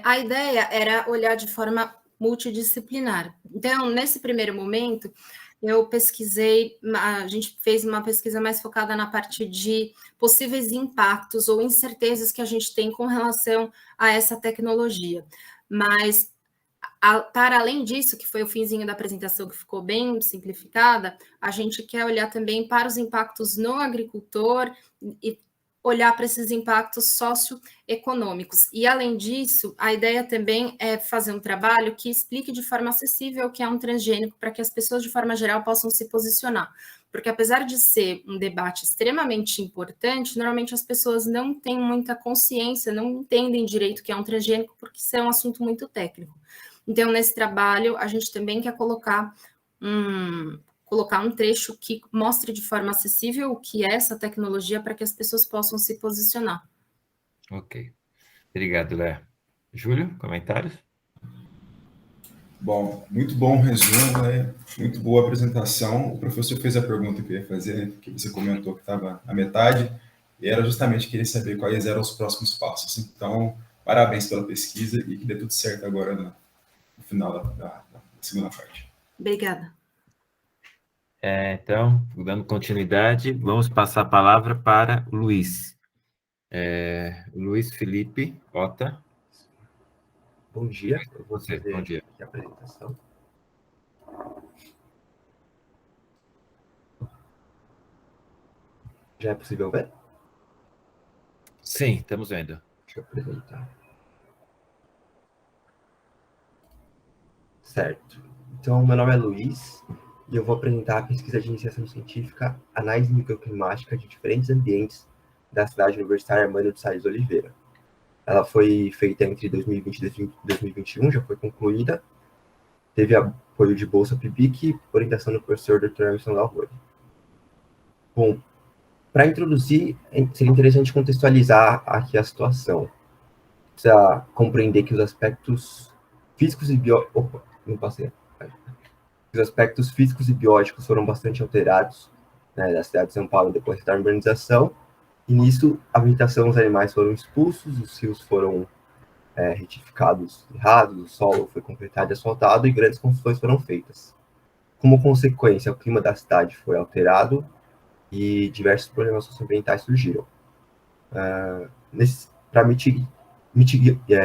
S5: A ideia era olhar de forma multidisciplinar. Então, nesse primeiro momento, eu pesquisei, a gente fez uma pesquisa mais focada na parte de possíveis impactos ou incertezas que a gente tem com relação a essa tecnologia. Mas, para além disso, que foi o finzinho da apresentação que ficou bem simplificada, a gente quer olhar também para os impactos no agricultor e olhar para esses impactos socioeconômicos. E, além disso, a ideia também é fazer um trabalho que explique de forma acessível o que é um transgênico, para que as pessoas, de forma geral, possam se posicionar. Porque, apesar de ser um debate extremamente importante, normalmente as pessoas não têm muita consciência, não entendem direito o que é um transgênico, porque isso é um assunto muito técnico. Então, nesse trabalho, a gente também quer colocar um trecho que mostre de forma acessível o que é essa tecnologia para que as pessoas possam se posicionar.
S1: Ok. Obrigado, Lé. Júlio, comentários?
S3: Bom, muito bom o resumo, né? Muito boa a apresentação. O professor fez a pergunta que eu ia fazer, né? Que você comentou que estava à metade, e era justamente querer saber quais eram os próximos passos. Então, parabéns pela pesquisa e que dê tudo certo agora no final da segunda parte.
S5: Obrigada.
S1: Então, dando continuidade, vamos passar a palavra para o Luiz. Luiz Felipe Ota.
S6: Bom dia, eu vou
S1: Você,
S6: fazer
S1: bom dia.
S6: aqui a apresentação. Já é possível ver?
S1: Sim, estamos vendo.
S6: Deixa eu apresentar. Certo. Então, meu nome é Luiz e eu vou apresentar a pesquisa de iniciação científica Análise Microclimática de Diferentes Ambientes da Cidade Universitária Armando de Salles Oliveira. Ela foi feita entre 2020 e 2021, já foi concluída. Teve apoio de Bolsa PIBIC, orientação do professor Dr. Emerson Lalvori. Bom, para introduzir, seria interessante contextualizar aqui a situação. Precisa compreender que os aspectos físicos e os aspectos físicos e biológicos foram bastante alterados, né, da cidade de São Paulo depois da urbanização, e nisso a vegetação, os animais foram expulsos, os rios foram retificados errados, o solo foi completado e asfaltado e grandes construções foram feitas. Como consequência, o clima da cidade foi alterado e diversos problemas socioambientais surgiram. Para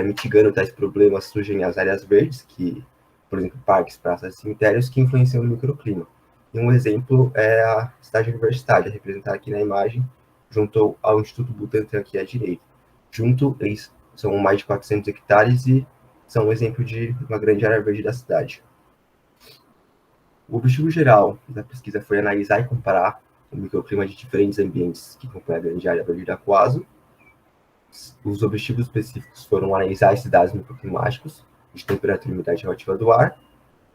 S6: mitigando tais problemas, surgem as áreas verdes, que, por exemplo, parques, praças e cemitérios, que influenciam no microclima. E um exemplo é a cidade universitária, representada aqui na imagem, junto ao Instituto Butantan, aqui à direita. Junto, eles são mais de 400 hectares e são um exemplo de uma grande área verde da cidade. O objetivo geral da pesquisa foi analisar e comparar o microclima de diferentes ambientes que compõem a grande área verde da Coaso. Os objetivos específicos foram analisar esses dados microclimáticos, de temperatura e umidade relativa do ar,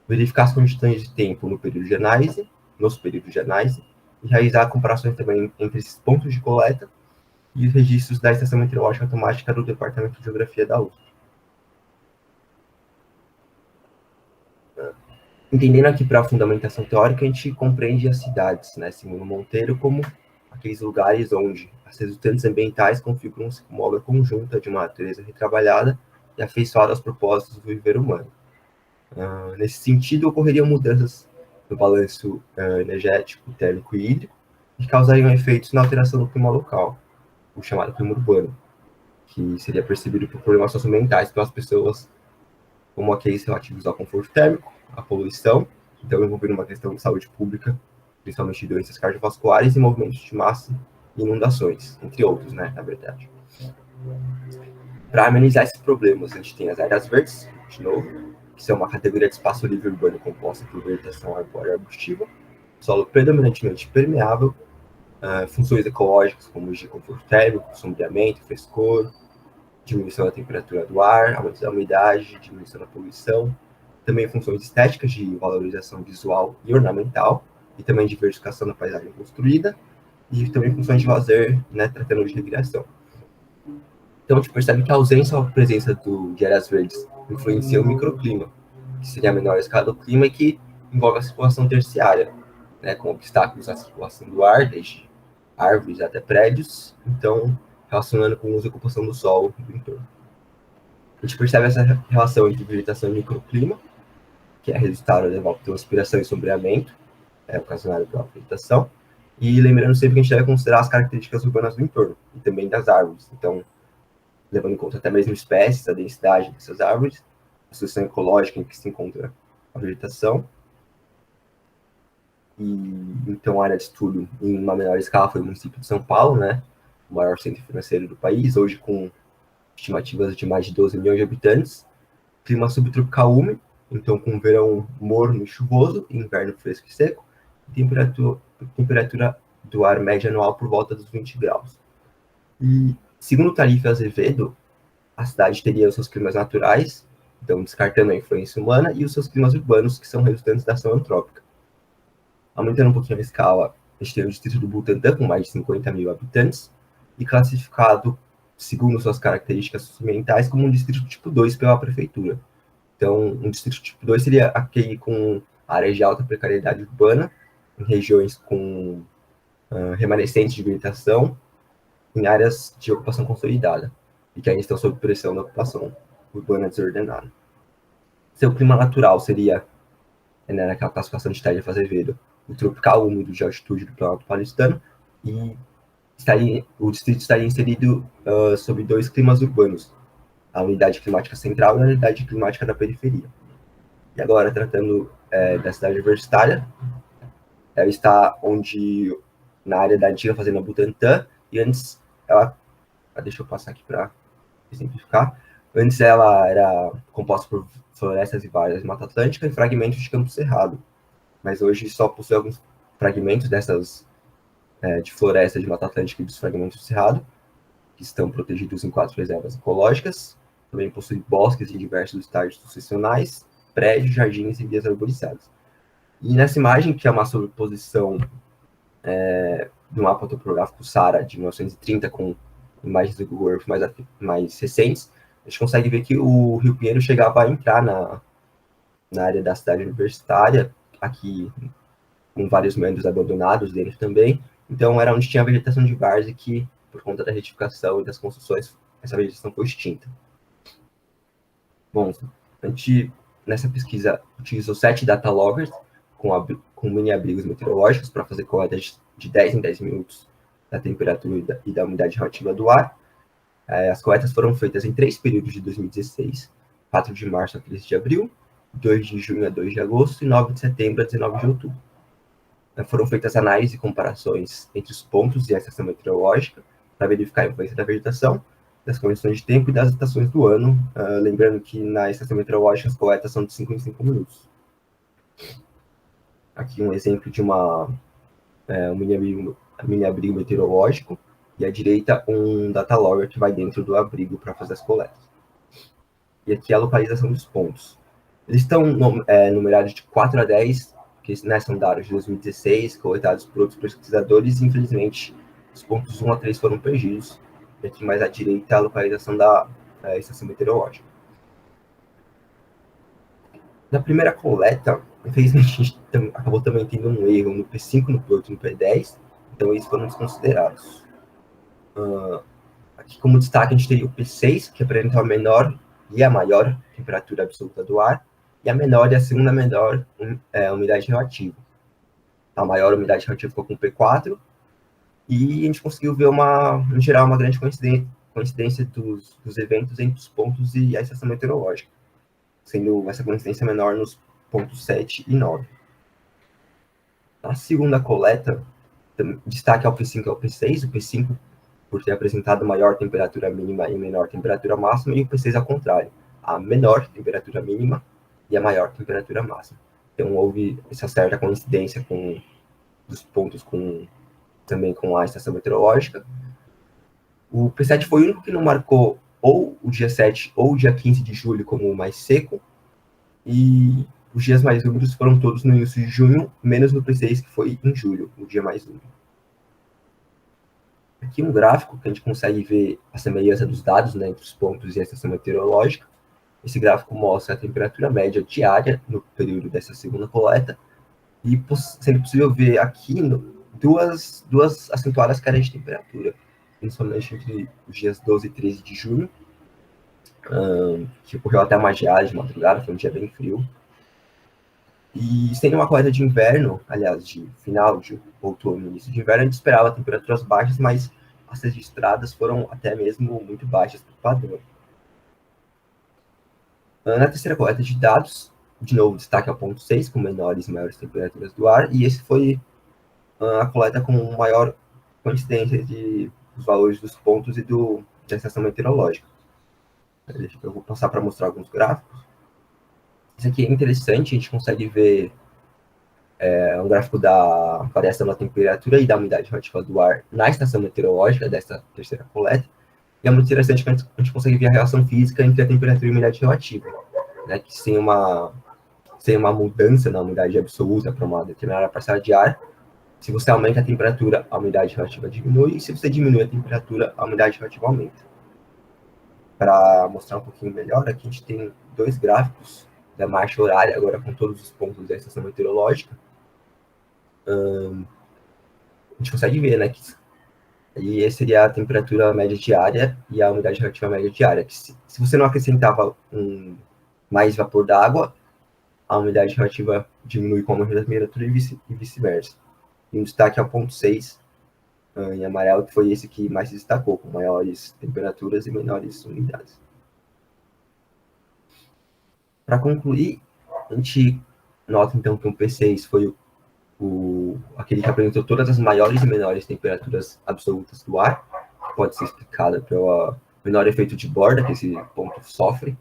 S6: verificar as condições de tempo nos períodos de análise, e realizar comparações também entre esses pontos de coleta e os registros da Estação Meteorológica Automática do Departamento de Geografia da USP. Entendendo aqui para a fundamentação teórica, a gente compreende as cidades, né, segundo Monteiro, como aqueles lugares onde as resultantes ambientais configuram-se como obra conjunta de uma natureza retrabalhada e afeiçoada aos propósitos do viver humano. Nesse sentido, ocorreriam mudanças no balanço energético, térmico e hídrico, que causariam efeitos na alteração do clima local, o chamado clima urbano, que seria percebido por problemas socioambientais pelas pessoas, como aqueles relativos ao conforto térmico, à poluição, então envolvendo uma questão de saúde pública, principalmente de doenças cardiovasculares e movimentos de massa e inundações, entre outros, né, na verdade. Para amenizar esses problemas, a gente tem as áreas verdes, de novo, que são uma categoria de espaço livre urbano composta por vegetação arbórea e arbustiva, solo predominantemente permeável, funções ecológicas como de conforto térmico, sombreamento, frescor, diminuição da temperatura do ar, aumento da umidade, diminuição da poluição, também funções estéticas de valorização visual e ornamental, e também diversificação da paisagem construída, e também funções de lazer, né, tratando de recreação. Então, a gente percebe que a ausência ou a presença de áreas verdes influencia o microclima, que seria a menor escala do clima e que envolve a circulação terciária, né, com obstáculos à circulação do ar, desde árvores até prédios, então, relacionando com o uso e ocupação do solo do entorno. A gente percebe essa relação entre vegetação e microclima, que é resultado da evapotranspiração e sombreamento, ocasionado pela vegetação, e lembrando sempre que a gente deve considerar as características urbanas do entorno, e também das árvores. Então, levando em conta até mesmo espécies, a densidade dessas árvores, a situação ecológica em que se encontra a vegetação. E, então, a área de estudo, em uma menor escala, foi o município de São Paulo, né, o maior centro financeiro do país, hoje com estimativas de mais de 12 milhões de habitantes, clima subtropical úmido, então com verão morno e chuvoso, inverno fresco e seco, temperatura do ar média anual por volta dos 20 graus. E, segundo o Tarifa Azevedo, a cidade teria os seus climas naturais, então descartando a influência humana, e os seus climas urbanos, que são resultantes da ação antrópica. Aumentando um pouquinho a escala, a gente tem o distrito do Butantã, com mais de 50 mil habitantes, e classificado, segundo suas características ambientais, como um distrito tipo 2 pela prefeitura. Então, um distrito tipo 2 seria aquele com áreas de alta precariedade urbana, em regiões com remanescentes de vegetação, em áreas de ocupação consolidada, e que ainda estão sob pressão da ocupação urbana desordenada. Seu clima natural seria, né, naquela classificação de Tarifa Azevedo, o tropical úmido de altitude do Planalto Paulistano, e o distrito estaria inserido sob 2 climas urbanos, a unidade climática central e a unidade climática da periferia. E agora, tratando da cidade universitária, ela está na área da antiga fazenda Butantã, e antes ela, deixa eu passar aqui para exemplificar, antes ela era composta por florestas e várzeas de Mata Atlântica e fragmentos de Campo Cerrado, mas hoje só possui alguns fragmentos dessas de floresta de Mata Atlântica e dos fragmentos de Cerrado, que estão protegidos em 4 reservas ecológicas. Também possui bosques em diversos estágios sucessionais, prédios, jardins e vias arborizadas. E nessa imagem, que é uma sobreposição do mapa topográfico SARA de 1930 com imagens do Google Earth mais recentes, a gente consegue ver que o Rio Pinheiro chegava a entrar na área da cidade universitária, aqui com vários meandros abandonados dentro também. Então, era onde tinha a vegetação de várzea que, por conta da retificação e das construções, essa vegetação foi extinta. Bom, a gente, nessa pesquisa, utilizou 7 data loggers com mini abrigos meteorológicos para fazer coletas de 10 em 10 minutos da temperatura e da umidade relativa do ar. As coletas foram feitas em 3 períodos de 2016, 4 de março a 13 de abril, 2 de junho a 2 de agosto e 9 de setembro a 19 de outubro. Foram feitas análises e comparações entre os pontos e a estação meteorológica para verificar a influência da vegetação, das condições de tempo e das estações do ano, lembrando que na estação meteorológica as coletas são de 5 em 5 minutos. Aqui um exemplo de um mini abrigo meteorológico, e à direita um data logger que vai dentro do abrigo para fazer as coletas. E aqui a localização dos pontos. Eles estão numerados de 4 a 10, que são dados de 2016, coletados por outros pesquisadores, e infelizmente os pontos 1 a 3 foram perdidos. E aqui mais à direita a localização da estação meteorológica. Na primeira coleta, infelizmente a gente acabou também tendo um erro no P5, no P8 e no P10, então eles foram desconsiderados. Aqui como destaque a gente teria o P6, que apresenta a menor e a maior temperatura absoluta do ar, e a menor e a segunda menor umidade relativa. A maior umidade relativa ficou com o P4, e a gente conseguiu ver, em geral, uma grande coincidência dos eventos entre os pontos e a estação meteorológica, sendo essa coincidência menor nos pontos 7 e 9. Na segunda coleta, destaque ao P5 e ao P6, o P5 por ter apresentado maior temperatura mínima e menor temperatura máxima, e o P6 ao contrário, a menor temperatura mínima e a maior temperatura máxima. Então houve essa certa coincidência com dos pontos também com a estação meteorológica. O P7 foi o único que não marcou ou o dia 7 ou o dia 15 de julho como o mais seco, e os dias mais úmidos foram todos no início de junho, menos no P6, que foi em julho, o dia mais úmido. Aqui um gráfico que a gente consegue ver a semelhança dos dados, né, entre os pontos e a estação meteorológica. Esse gráfico mostra a temperatura média diária no período dessa segunda coleta, e sendo possível ver aqui duas acentuadas quedas de temperatura, principalmente entre os dias 12 e 13 de junho, que ocorreu até uma geada de madrugada, foi um dia bem frio. E sem uma coleta de inverno, aliás, de final de outono, início de inverno, a gente esperava temperaturas baixas, mas as registradas foram até mesmo muito baixas para o padrão. Na terceira coleta de dados, de novo, destaque ao ponto 6, com menores e maiores temperaturas do ar, e esse foi a coleta com maior coincidência dos valores dos pontos e da estação meteorológica. Eu vou passar para mostrar alguns gráficos. Isso aqui é interessante, a gente consegue ver um gráfico da variação da temperatura e da umidade relativa do ar na estação meteorológica dessa terceira coleta. E é muito interessante que a gente consegue ver a relação física entre a temperatura e a umidade relativa, né? Que sem uma mudança na umidade absoluta para uma determinada parcela de ar, se você aumenta a temperatura, a umidade relativa diminui, e se você diminui a temperatura, a umidade relativa aumenta. Para mostrar um pouquinho melhor, aqui a gente tem dois gráficos da marcha horária, agora com todos os pontos da estação meteorológica. A gente consegue ver, né, que e essa seria a temperatura média diária e a umidade relativa média diária. Que se você não acrescentava mais vapor d'água, a umidade relativa diminui com o aumento da temperatura e vice-versa. E um destaque ao ponto 6, em amarelo, que foi esse que mais se destacou, com maiores temperaturas e menores umidades. Para concluir, a gente nota então que o P6 foi aquele que apresentou todas as maiores e menores temperaturas absolutas do ar, que pode ser explicada pelo menor efeito de borda que esse ponto sofre,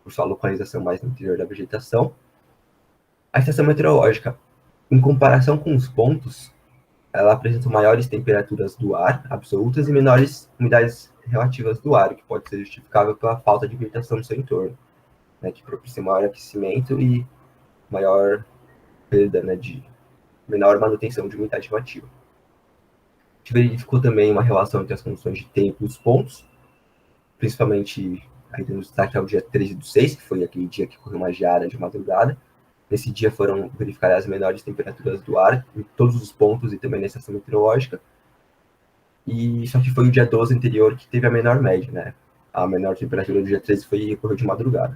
S6: por sua localização mais no interior da vegetação. A estação meteorológica, em comparação com os pontos, ela apresenta maiores temperaturas do ar absolutas e menores umidades relativas do ar, o que pode ser justificável pela falta de vegetação no seu entorno, né, que propicia maior aquecimento e maior perda, né, de menor manutenção de umidade relativa. A gente verificou também uma relação entre as condições de tempo e os pontos, principalmente aí temos destaque ao dia 13/6, que foi aquele dia que ocorreu uma geada de madrugada. Nesse dia foram verificadas as menores temperaturas do ar em todos os pontos e também na estação meteorológica. E só que foi o dia 12 anterior que teve a menor média, né? A menor temperatura do dia 13 ocorreu de madrugada.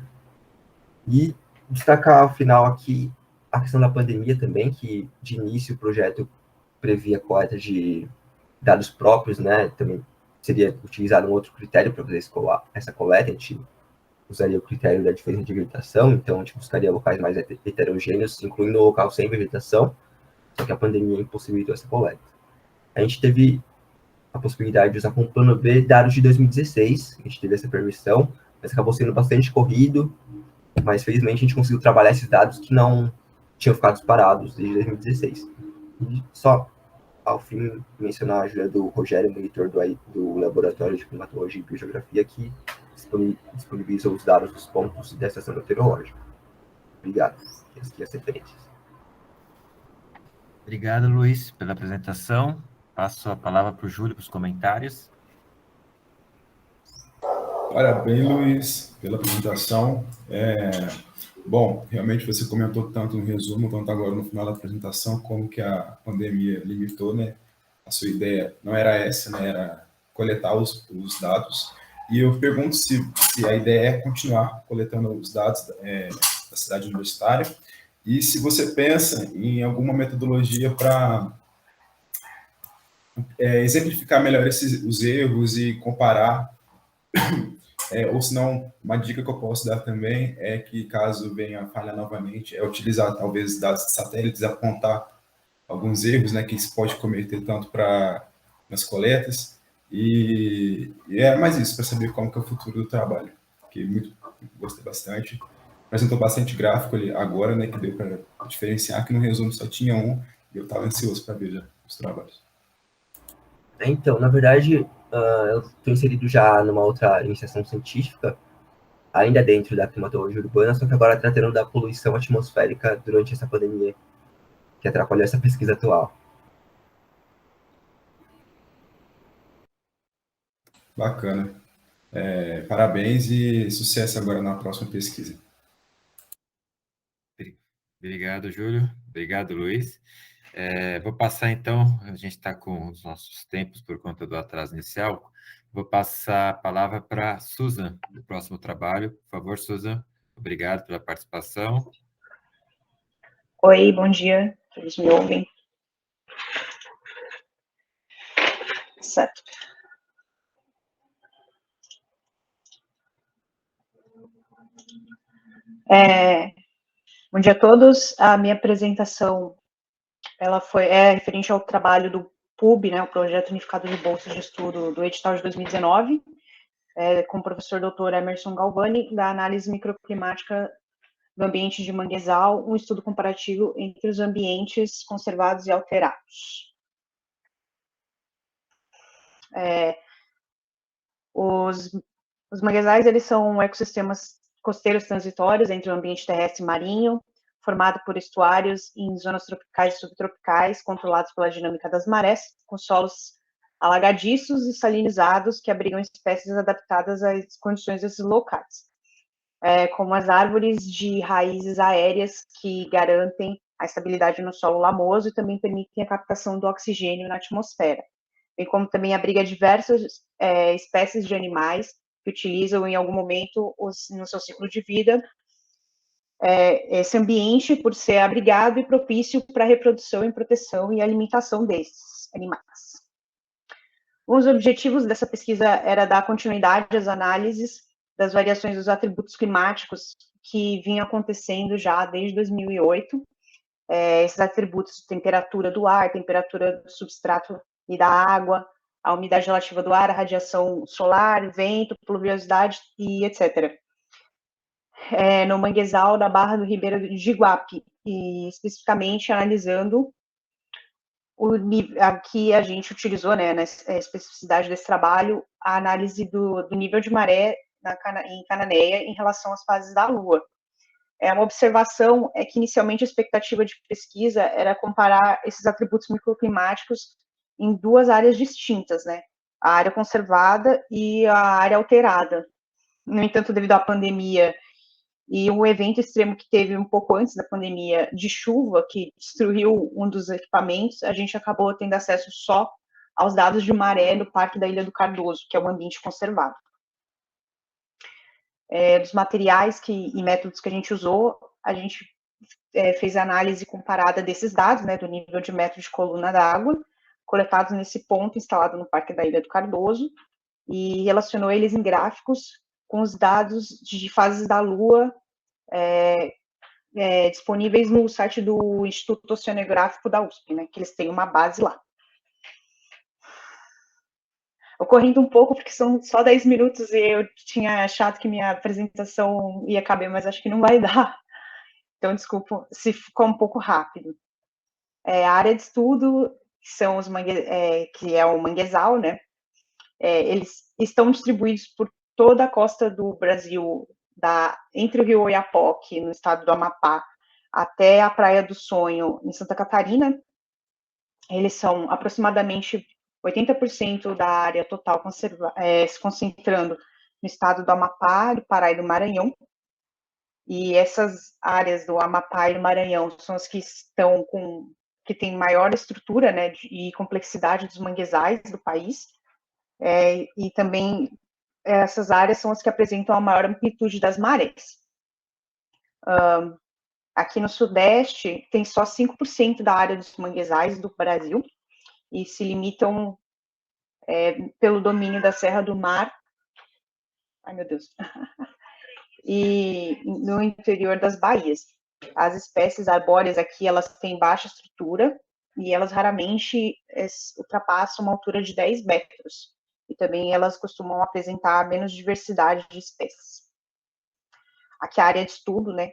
S6: E destacar ao final aqui a questão da pandemia também, que de início o projeto previa a coleta de dados próprios, né? Também seria utilizado um outro critério para fazer essa coleta. A gente usaria o critério da diferença de vegetação, então a gente buscaria locais mais heterogêneos, incluindo o local sem vegetação, só que a pandemia impossibilitou essa coleta. A gente teve a possibilidade de usar como plano B dados de 2016, a gente teve essa permissão, mas acabou sendo bastante corrido, mas felizmente a gente conseguiu trabalhar esses dados que não tinham ficado parados desde 2016. E só, ao fim, mencionar a ajuda do Rogério, monitor do Laboratório de Climatologia e Biogeografia, que disponibiliza os dados dos pontos da estação meteorológica. Obrigado. Aqui as referências.
S1: Obrigado, Luiz, pela apresentação. Passo a palavra para o Júlio para os comentários.
S3: Parabéns, Luiz, pela apresentação. Bom, realmente você comentou tanto no resumo, quanto agora no final da apresentação, como que a pandemia limitou, né? A sua ideia não era essa, né? Era coletar os dados. E eu pergunto se a ideia é continuar coletando os dados da cidade universitária e se você pensa em alguma metodologia para exemplificar melhor os erros e comparar. Ou se não, uma dica que eu posso dar também é que, caso venha a falhar novamente, é utilizar talvez dados de satélites, apontar alguns erros, né, que se pode cometer tanto nas coletas. E é mais isso, para saber como que é o futuro do trabalho, que gostei bastante. Apresentou bastante gráfico ali agora, né, que deu para diferenciar, que no resumo só tinha um, Eu estava ansioso para ver já os trabalhos.
S6: Então, na verdade, eu estou inserido já numa outra iniciação científica, ainda dentro da climatologia urbana, só que agora tratando da poluição atmosférica durante essa pandemia, que atrapalhou essa pesquisa atual.
S3: Bacana. Parabéns e sucesso agora na próxima pesquisa.
S1: Obrigado, Júlio. Obrigado, Luiz. Vou passar, então, a gente está com os nossos tempos por conta do atraso inicial. Vou passar a palavra para a Susan, do próximo trabalho. Por favor, Susan. Obrigado pela participação.
S7: Oi, bom dia. Todos me ouvem? Certo. Bom dia a todos. A minha apresentação ela é referente ao trabalho do PUB, né, o Projeto Unificado de Bolsas de Estudo do edital de 2019, com o professor Dr. Emerson Galvani, da análise microclimática do ambiente de manguezal, um estudo comparativo entre os ambientes conservados e alterados. Os manguezais, eles são ecossistemas costeiros transitórios entre o ambiente terrestre e marinho, formado por estuários em zonas tropicais e subtropicais, controlados pela dinâmica das marés, com solos alagadiços e salinizados que abrigam espécies adaptadas às condições desses locais, como as árvores de raízes aéreas que garantem a estabilidade no solo lamoso e também permitem a captação do oxigênio na atmosfera, bem como também abriga diversas espécies de animais que utilizam em algum momento no seu ciclo de vida esse ambiente por ser abrigado e propício para a reprodução e proteção e alimentação desses animais. Um dos objetivos dessa pesquisa era dar continuidade às análises das variações dos atributos climáticos que vinham acontecendo já desde 2008, esses atributos, temperatura do ar, temperatura do substrato e da água, a umidade relativa do ar, a radiação solar, vento, pluviosidade e etc. No manguezal da Barra do Ribeiro de Iguape, e especificamente analisando aqui a gente utilizou, né, na especificidade desse trabalho, a análise do nível de maré em Cananéia em relação às fases da Lua. Uma observação é que, inicialmente, a expectativa de pesquisa era comparar esses atributos microclimáticos em duas áreas distintas, né? A área conservada e a área alterada. No entanto, devido à pandemia e um evento extremo que teve um pouco antes da pandemia, de chuva, que destruiu um dos equipamentos, a gente acabou tendo acesso só aos dados de maré no Parque da Ilha do Cardoso, que é um ambiente conservado. Dos materiais e métodos que a gente usou, a gente fez a análise comparada desses dados, né, do nível de metro de coluna d'água, coletados nesse ponto instalado no Parque da Ilha do Cardoso, e relacionou eles em gráficos com os dados de fases da Lua disponíveis no site do Instituto Oceanográfico da USP, né, que eles têm uma base lá. Eu correndo um pouco, porque são só 10 minutos e eu tinha achado que minha apresentação ia caber, mas acho que não vai dar. Então, desculpa se ficou um pouco rápido. A área de estudo, que é o manguezal, né? Eles estão distribuídos por toda a costa do Brasil, entre o rio Oiapoque, no estado do Amapá, até a Praia do Sonho, em Santa Catarina. Eles são aproximadamente 80% da área total se concentrando no estado do Amapá, do Pará e do Maranhão. E essas áreas do Amapá e do Maranhão são as que têm maior estrutura, né, e complexidade dos manguezais do país. E também essas áreas são as que apresentam a maior amplitude das marés. Aqui no Sudeste, tem só 5% da área dos manguezais do Brasil, e se limitam pelo domínio da Serra do Mar, ai meu Deus, e no interior das baías. As espécies arbóreas aqui, elas têm baixa estrutura, e elas raramente ultrapassam uma altura de 10 metros, e também elas costumam apresentar menos diversidade de espécies. Aqui a área de estudo, né,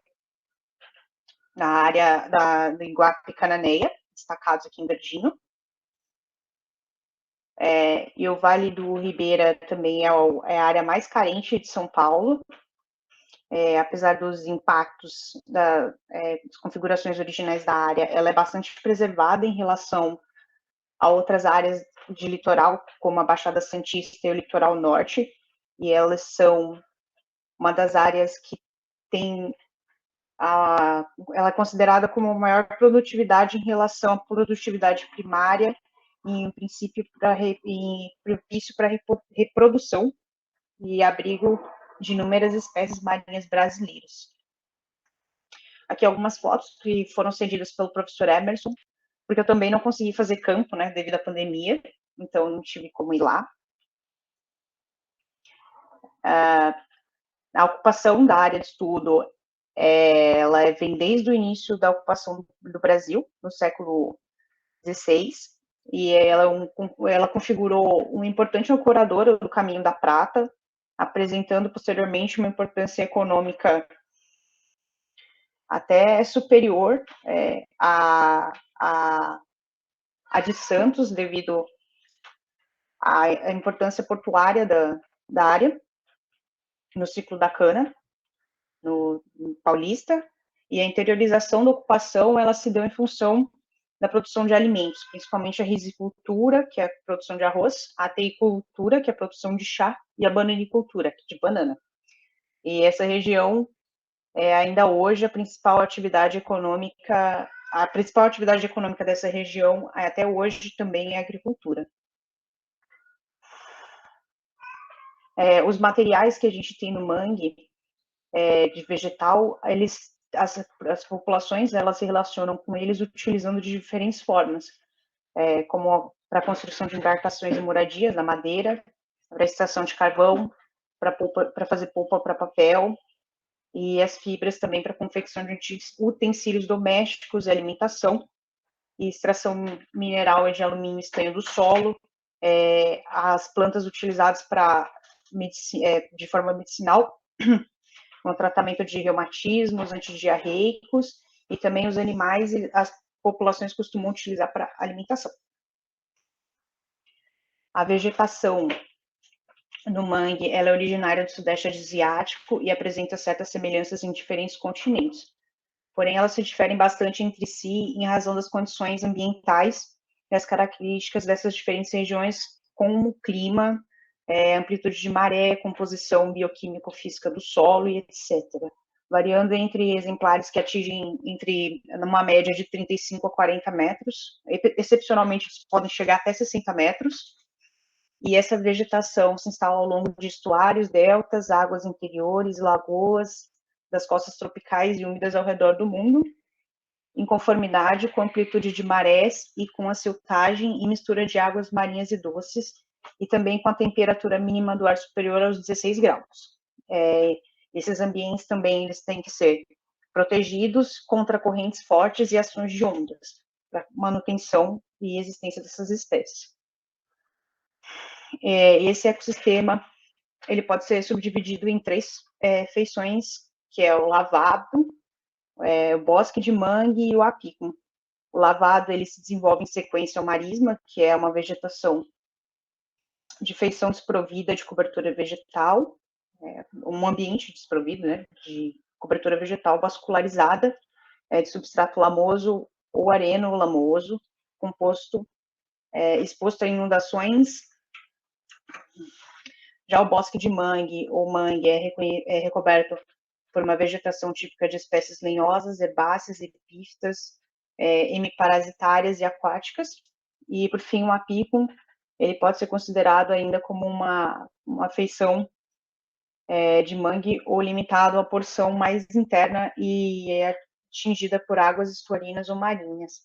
S7: na área do Iguape Cananéia, destacados aqui em verdinho. E o Vale do Ribeira também é a área mais carente de São Paulo, apesar dos impactos das configurações originais da área, ela é bastante preservada em relação a outras áreas de litoral, como a Baixada Santista e o Litoral Norte, e elas são uma das áreas que tem ela é considerada como maior produtividade em relação à produtividade primária e, em princípio, propício para reprodução e abrigo de inúmeras espécies marinhas brasileiras. Aqui algumas fotos que foram cedidas pelo professor Emerson, porque eu também não consegui fazer campo, né, devido à pandemia, então não tive como ir lá. A ocupação da área de estudo, ela vem desde o início da ocupação do Brasil, no século XVI, e ela configurou um importante ancorador do Caminho da Prata, apresentando posteriormente uma importância econômica até superior à de Santos, devido à importância portuária da área, no ciclo da cana, no Paulista, e a interiorização da ocupação, ela se deu em função da produção de alimentos, principalmente a risicultura, que é a produção de arroz, a teicultura, que é a produção de chá, e a bananicultura, que é de banana. E essa região é ainda hoje a principal atividade econômica dessa região, até hoje, também é a agricultura. Os materiais que a gente tem no mangue, de vegetal, as populações, elas se relacionam com eles utilizando de diferentes formas, como para a construção de embarcações e moradias na madeira, para a extração de carvão, para fazer polpa para papel, e as fibras também para a confecção de utensílios domésticos e alimentação, e extração mineral de alumínio e estanho do solo, as plantas utilizadas de forma medicinal, no tratamento de reumatismos, antidiarreicos, e também os animais e as populações costumam utilizar para alimentação. A vegetação no mangue, ela é originária do Sudeste Asiático e apresenta certas semelhanças em diferentes continentes. Porém, elas se diferem bastante entre si em razão das condições ambientais e as características dessas diferentes regiões, como o clima, amplitude de maré, composição bioquímico-física do solo e etc., variando entre exemplares que atingem uma média de 35 a 40 metros, excepcionalmente podem chegar até 60 metros, e essa vegetação se instala ao longo de estuários, deltas, águas interiores, lagoas, das costas tropicais e úmidas ao redor do mundo, em conformidade com a amplitude de marés e com a siltagem e mistura de águas marinhas e doces, e também com a temperatura mínima do ar superior aos 16 graus. Esses ambientes também eles têm que ser protegidos contra correntes fortes e ações de ondas, para manutenção e existência dessas espécies. Esse ecossistema ele pode ser subdividido em 3 feições, que é o lavado, o bosque de mangue e o apícola. O lavado ele se desenvolve em sequência ao marisma, que é uma vegetação de feição desprovida de cobertura vegetal, um ambiente desprovido, né, de cobertura vegetal vascularizada, de substrato lamoso ou areno-lamoso, exposto a inundações. Já o bosque de mangue ou mangue é recoberto por uma vegetação típica de espécies lenhosas, herbáceas, epífitas, hemiparasitárias e aquáticas. E, por fim, o apícola, ele pode ser considerado ainda como uma feição de mangue ou limitado à porção mais interna e é atingida por águas estuarinas ou marinhas,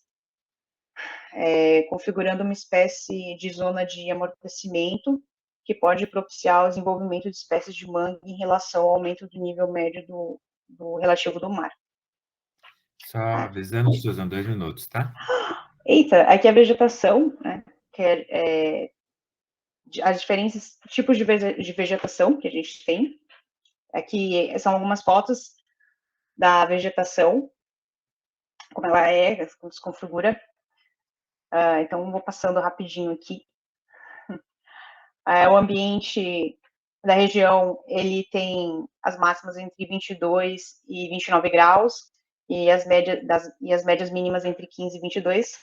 S7: configurando uma espécie de zona de amortecimento que pode propiciar o desenvolvimento de espécies de mangue em relação ao aumento do nível médio do relativo do mar.
S8: Só avisando, Susan, 2 minutos, tá?
S7: Eita, aqui a vegetação, né, que as diferentes tipos de vegetação que a gente tem. Aqui são algumas fotos da vegetação, como ela como se configura. Então, vou passando rapidinho aqui. O ambiente da região, ele tem as máximas entre 22 e 29 graus, e as médias mínimas entre 15 e 22.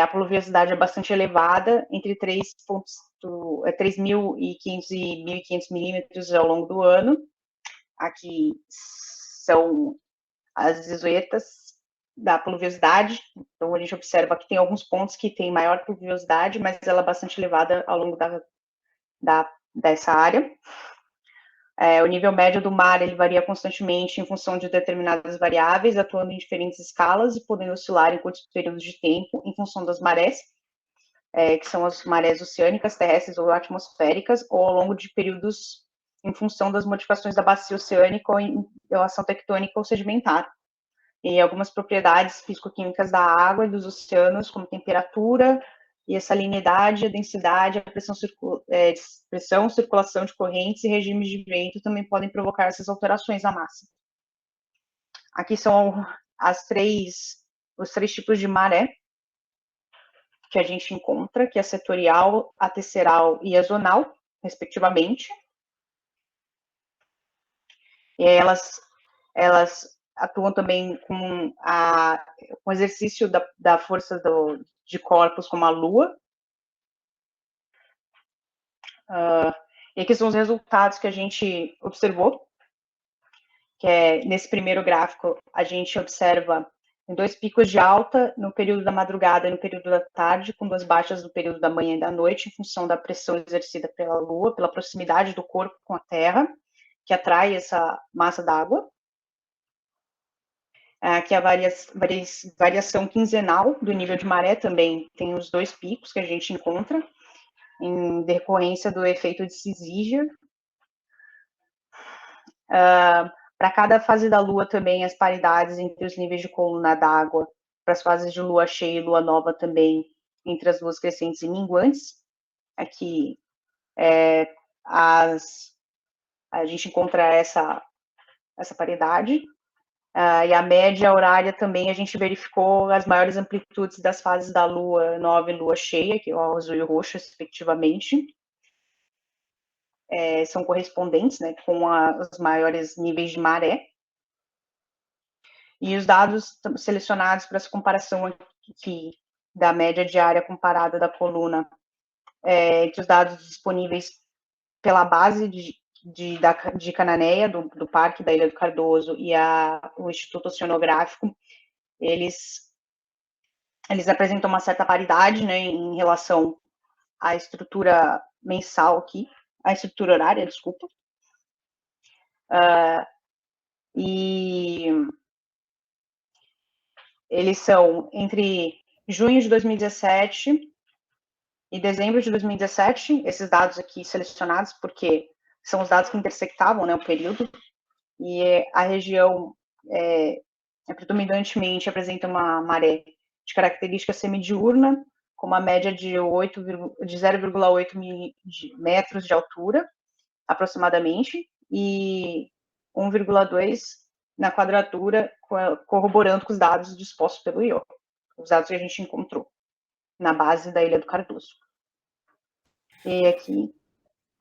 S7: A pluviosidade é bastante elevada, entre 3.500 e 1.500 milímetros ao longo do ano. Aqui são as isoetas da pluviosidade. Então, a gente observa que tem alguns pontos que tem maior pluviosidade, mas ela é bastante elevada ao longo dessa área. O nível médio do mar, ele varia constantemente em função de determinadas variáveis, atuando em diferentes escalas e podendo oscilar em curtos períodos de tempo em função das marés, que são as marés oceânicas, terrestres ou atmosféricas, ou ao longo de períodos em função das modificações da bacia oceânica ou em relação tectônica ou sedimentar. E algumas propriedades físico-químicas da água e dos oceanos, como temperatura e a salinidade, a densidade, a pressão, circulação de correntes e regimes de vento também podem provocar essas alterações na massa. Aqui são os três tipos de maré que a gente encontra, que é a setorial, a tesseral e a zonal, respectivamente. E elas atuam também com o exercício da força de corpos como a Lua. E aqui são os resultados que a gente observou, que nesse primeiro gráfico a gente observa 2 picos de alta no período da madrugada e no período da tarde, com 2 baixas no período da manhã e da noite, em função da pressão exercida pela Lua, pela proximidade do corpo com a Terra, que atrai essa massa d'água. Aqui a variação quinzenal do nível de maré também tem os 2 picos que a gente encontra, em decorrência do efeito de Syzygian. Para cada fase da Lua também, as paridades entre os níveis de coluna d'água, para as fases de Lua cheia e Lua nova também, entre as luas crescentes e minguantes. Aqui a gente encontra essa paridade. E a média horária também a gente verificou as maiores amplitudes das fases da Lua nova e Lua cheia, que é o azul e o roxo, respectivamente. São correspondentes, né, com os maiores níveis de maré. E os dados selecionados para essa comparação aqui da média diária comparada da coluna, entre os dados disponíveis pela base de Cananéia, do Parque da Ilha do Cardoso, e o Instituto Oceanográfico, eles apresentam uma certa paridade, né, em relação à estrutura mensal aqui, a estrutura horária, desculpa. E eles são entre junho de 2017 e dezembro de 2017, esses dados aqui selecionados, porque são os dados que intersectavam, né, o período, e a região predominantemente apresenta uma maré de característica semidiurna, com uma média de 0,8 metros de altura, aproximadamente, e 1,2 na quadratura, corroborando com os dados dispostos pelo IO, os dados que a gente encontrou na base da Ilha do Cardoso. E aqui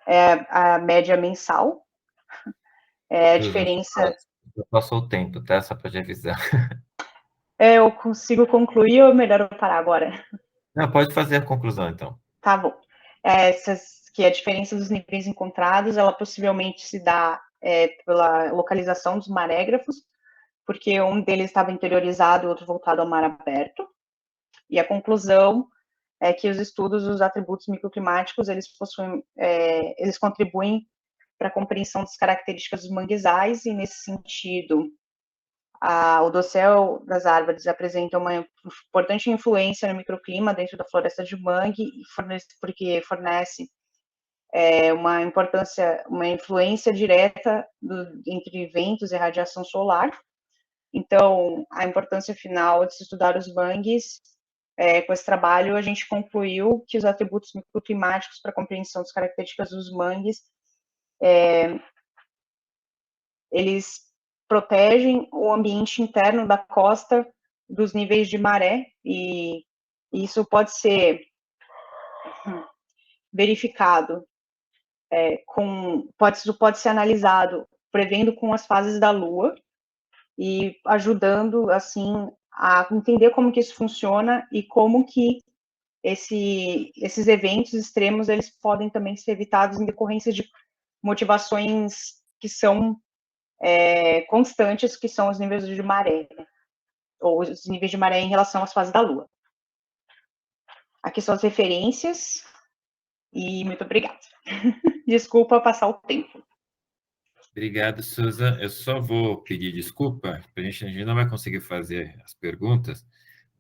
S7: é a média mensal, a diferença...
S8: Passou o tempo, tá? Só para te avisar.
S7: Eu consigo concluir ou melhor eu parar agora?
S8: Não, pode fazer a conclusão, então.
S7: Tá bom. Que a diferença dos níveis encontrados, ela possivelmente se dá pela localização dos marégrafos, porque um deles estava interiorizado e o outro voltado ao mar aberto. E a conclusão é que os estudos dos atributos microclimáticos, eles contribuem para a compreensão das características dos manguezais, e nesse sentido, o dossel das árvores apresenta uma importante influência no microclima dentro da floresta de mangue, porque fornece uma influência direta entre ventos e radiação solar. Então, a importância final de se estudar os mangues, com esse trabalho, a gente concluiu que os atributos microclimáticos para a compreensão das características dos mangues, eles protegem o ambiente interno da costa dos níveis de maré, e Isso pode ser verificado pode ser analisado prevendo com as fases da Lua e ajudando, assim, a entender como que isso funciona e como que esses eventos extremos, eles podem também ser evitados em decorrência de motivações que são constantes, que são os níveis de maré, né? Ou os níveis de maré em relação às fases da Lua. Aqui são as referências, e muito obrigada. Desculpa passar o tempo.
S8: Obrigado, Susan. Eu só vou pedir desculpa, a gente não vai conseguir fazer as perguntas,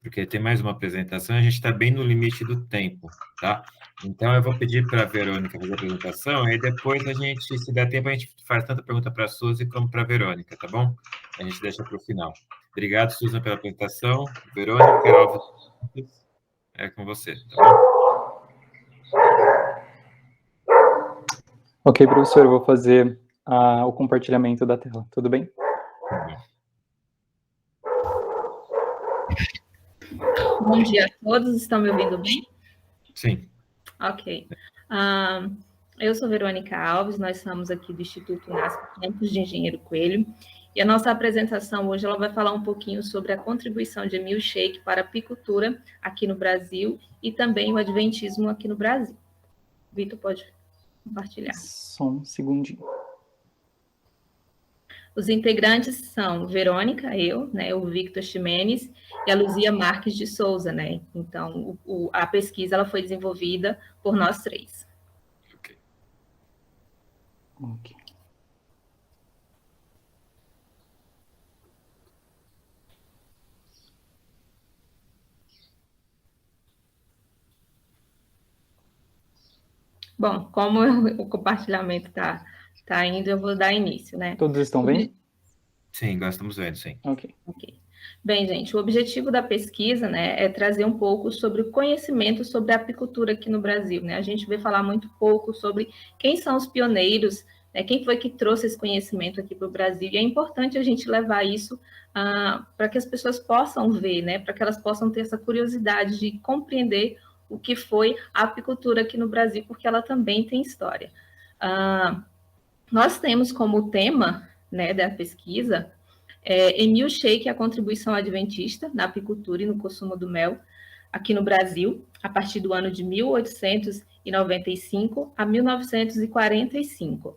S8: porque tem mais uma apresentação, a gente está bem no limite do tempo, tá? Então, eu vou pedir para a Verônica fazer a apresentação, e depois a gente, se der tempo, a gente faz tanta pergunta para a Suzy como para a Verônica, tá bom? A gente deixa para o final. Obrigado, Susan, pela apresentação. Verônica Alves, é com você, tá bom?
S9: Ok, professor, eu vou fazer o compartilhamento da tela, tudo bem?
S10: Bom dia a todos, estão me ouvindo bem?
S8: Sim.
S10: Ok. Eu sou Verônica Alves, nós somos aqui do Instituto NASP, Campus de Engenheiro Coelho, e a nossa apresentação hoje ela vai falar um pouquinho sobre a contribuição de Emil Sheikh para a apicultura aqui no Brasil e também o adventismo aqui no Brasil. Vitor, pode compartilhar.
S9: Só um segundinho.
S10: Os integrantes são Verônica, eu, né, o Victor Ximenes e a Luzia Marques de Souza, né? Então, a pesquisa ela foi desenvolvida por nós três.
S9: Ok.
S10: Bom, como o compartilhamento está indo, eu vou dar início, né?
S9: Todos estão vendo?
S8: Sim, nós estamos vendo, sim.
S9: Ok.
S10: Bem, gente, o objetivo da pesquisa, né, é trazer um pouco sobre o conhecimento sobre a apicultura aqui no Brasil, né? A gente vê falar muito pouco sobre quem são os pioneiros, né, quem foi que trouxe esse conhecimento aqui para o Brasil, e é importante a gente levar isso para que as pessoas possam ver, né, para que elas possam ter essa curiosidade de compreender o que foi a apicultura aqui no Brasil, porque ela também tem história. Nós temos como tema, né, da pesquisa, Emil Sheikh, a contribuição adventista na apicultura e no consumo do mel aqui no Brasil, a partir do ano de 1895 a 1945.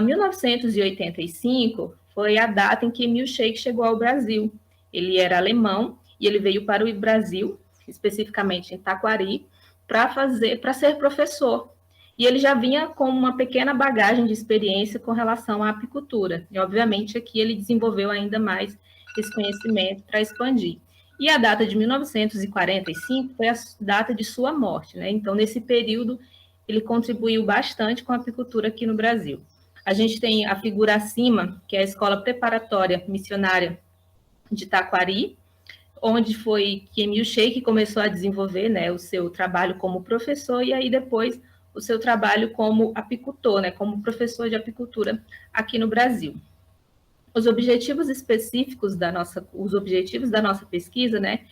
S10: 1985 foi a data em que Emil Sheikh chegou ao Brasil. Ele era alemão e ele veio para o Brasil, especificamente em Taquari, para ser professor. E ele já vinha com uma pequena bagagem de experiência com relação à apicultura. E, obviamente, aqui ele desenvolveu ainda mais esse conhecimento para expandir. E a data de 1945 foi a data de sua morte, né? Então, nesse período, ele contribuiu bastante com a apicultura aqui no Brasil. A gente tem a figura acima, que é a Escola Preparatória Missionária de Taquari, onde foi que Emil Sheikh começou a desenvolver, né, o seu trabalho como professor e aí depois o seu trabalho como apicultor, né, como professor de apicultura aqui no Brasil. Os objetivos específicos da nossa pesquisa, né,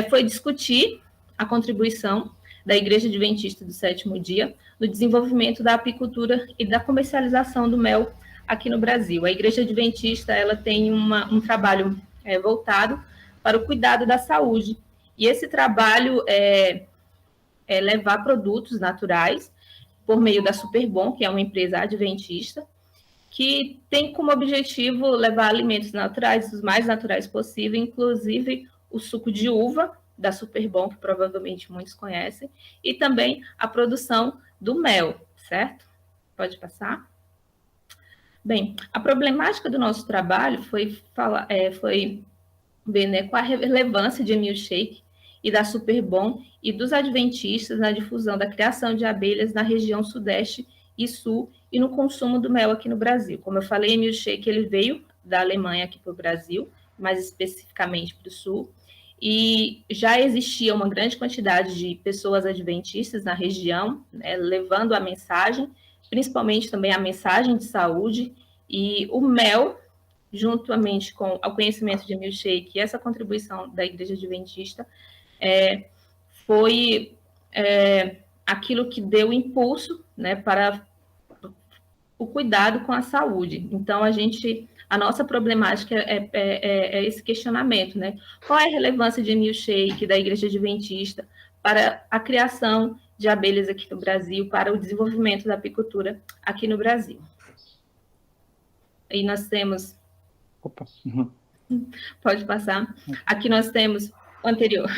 S10: foi discutir a contribuição da Igreja Adventista do Sétimo Dia no desenvolvimento da apicultura e da comercialização do mel aqui no Brasil. A Igreja Adventista ela tem um trabalho voltado para o cuidado da saúde, e esse trabalho é levar produtos naturais por meio da Superbom, que é uma empresa adventista, que tem como objetivo levar alimentos naturais, os mais naturais possível, inclusive o suco de uva da Superbom, que provavelmente muitos conhecem, e também a produção do mel, certo? Pode passar? Bem, a problemática do nosso trabalho foi ver, né, qual a relevância de Emil Sheikh e da Superbom e dos adventistas na difusão da criação de abelhas na região sudeste e sul e no consumo do mel aqui no Brasil. Como eu falei, Emil Sheikh ele veio da Alemanha aqui para o Brasil, mais especificamente para o sul, e já existia uma grande quantidade de pessoas adventistas na região, né, levando a mensagem, principalmente também a mensagem de saúde, e o mel, juntamente com o conhecimento de Emil Sheikh e essa contribuição da Igreja Adventista, foi aquilo que deu impulso, né, para o cuidado com a saúde. Então, a nossa problemática é esse questionamento, né? Qual é a relevância de milkshake da Igreja Adventista para a criação de abelhas aqui no Brasil, para o desenvolvimento da apicultura aqui no Brasil? Aí nós temos...
S9: Opa.
S10: Pode passar. Aqui nós temos o anterior.